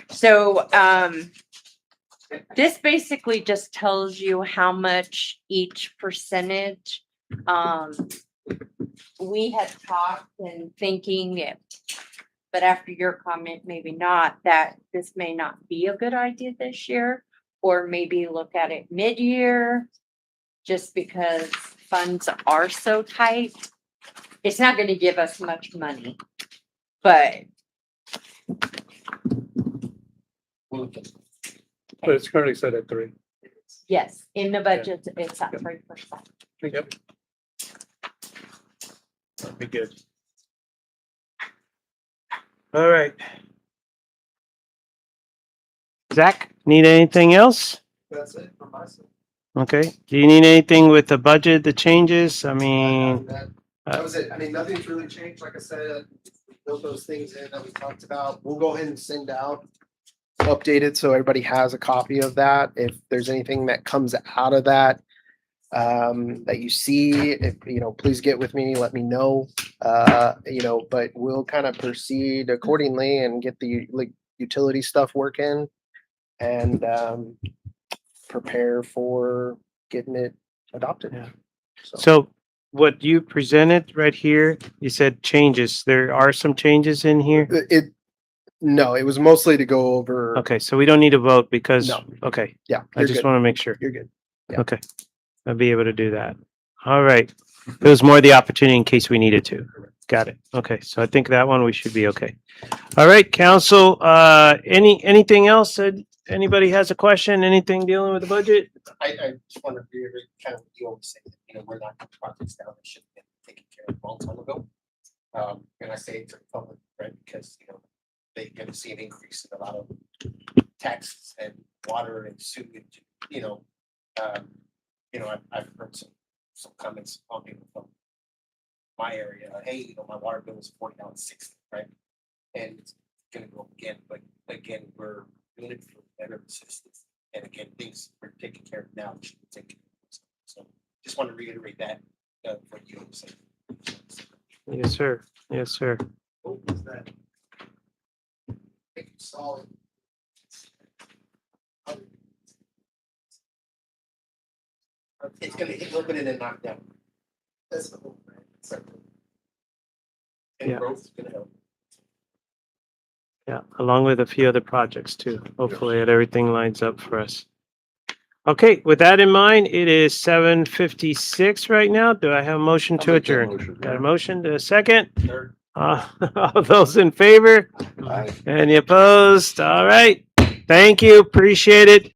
So, this basically just tells you how much each percentage, we had talked and thinking it, but after your comment, maybe not, that this may not be a good idea this year, or maybe look at it mid-year, just because funds are so tight. It's not gonna give us much money, but We'll look at it. But it's currently set at 3. yes, in the budget, it's at 3%. Yep. That'd be good. All right. Zach, need anything else? That's it for myself. Okay. Do you need anything with the budget, the changes? I mean, That was it. I mean, nothing's really changed. Like I said, we built those things in that we talked about. We'll go ahead and send out Updated so everybody has a copy of that. If there's anything that comes out of that, that you see, if, you know, please get with me, let me know. You know, but we'll kind of proceed accordingly and get the like utility stuff working and prepare for getting it adopted. Yeah. So So what you presented right here, you said changes. There are some changes in here. no, it was mostly to go over. Okay, so we don't need to vote because, No. okay, Yeah, I you're just good. want to make sure. You're good. Yeah. Okay. I'll be able to do that. All right. It was more the opportunity in case we needed to. Got it. Okay, so I think that one we should be okay. All right, council, anything else that anybody has a question, anything dealing with the budget? I just want to reiterate kind of what you always say, that, you know, we're not putting projects down that should have been taken care of a long time ago. And I say it to the public, right, because, you know, they're gonna see an increase in a lot of taxes and water and sewage, you know. I've heard some comments on people from my area, hey, you know, my water bill is $40.60, right? And it's gonna go up again, but again, we're doing it for better citizens. And again, things we're taking care of now, we should be taking care of. So just want to reiterate that, for you. Yes, sir. Yes, sir. What was that? Solid. It's gonna hit open and then knock down. That's the whole thing. And Yeah. growth is gonna help. Yeah, along with a few other projects too. Hopefully that everything lines up for us. Okay, with that in mind, it is 7:56 right now. Do I have a motion to adjourn? Got a motion to a second? All those in favor? Any opposed? All right. Thank you. Appreciate it.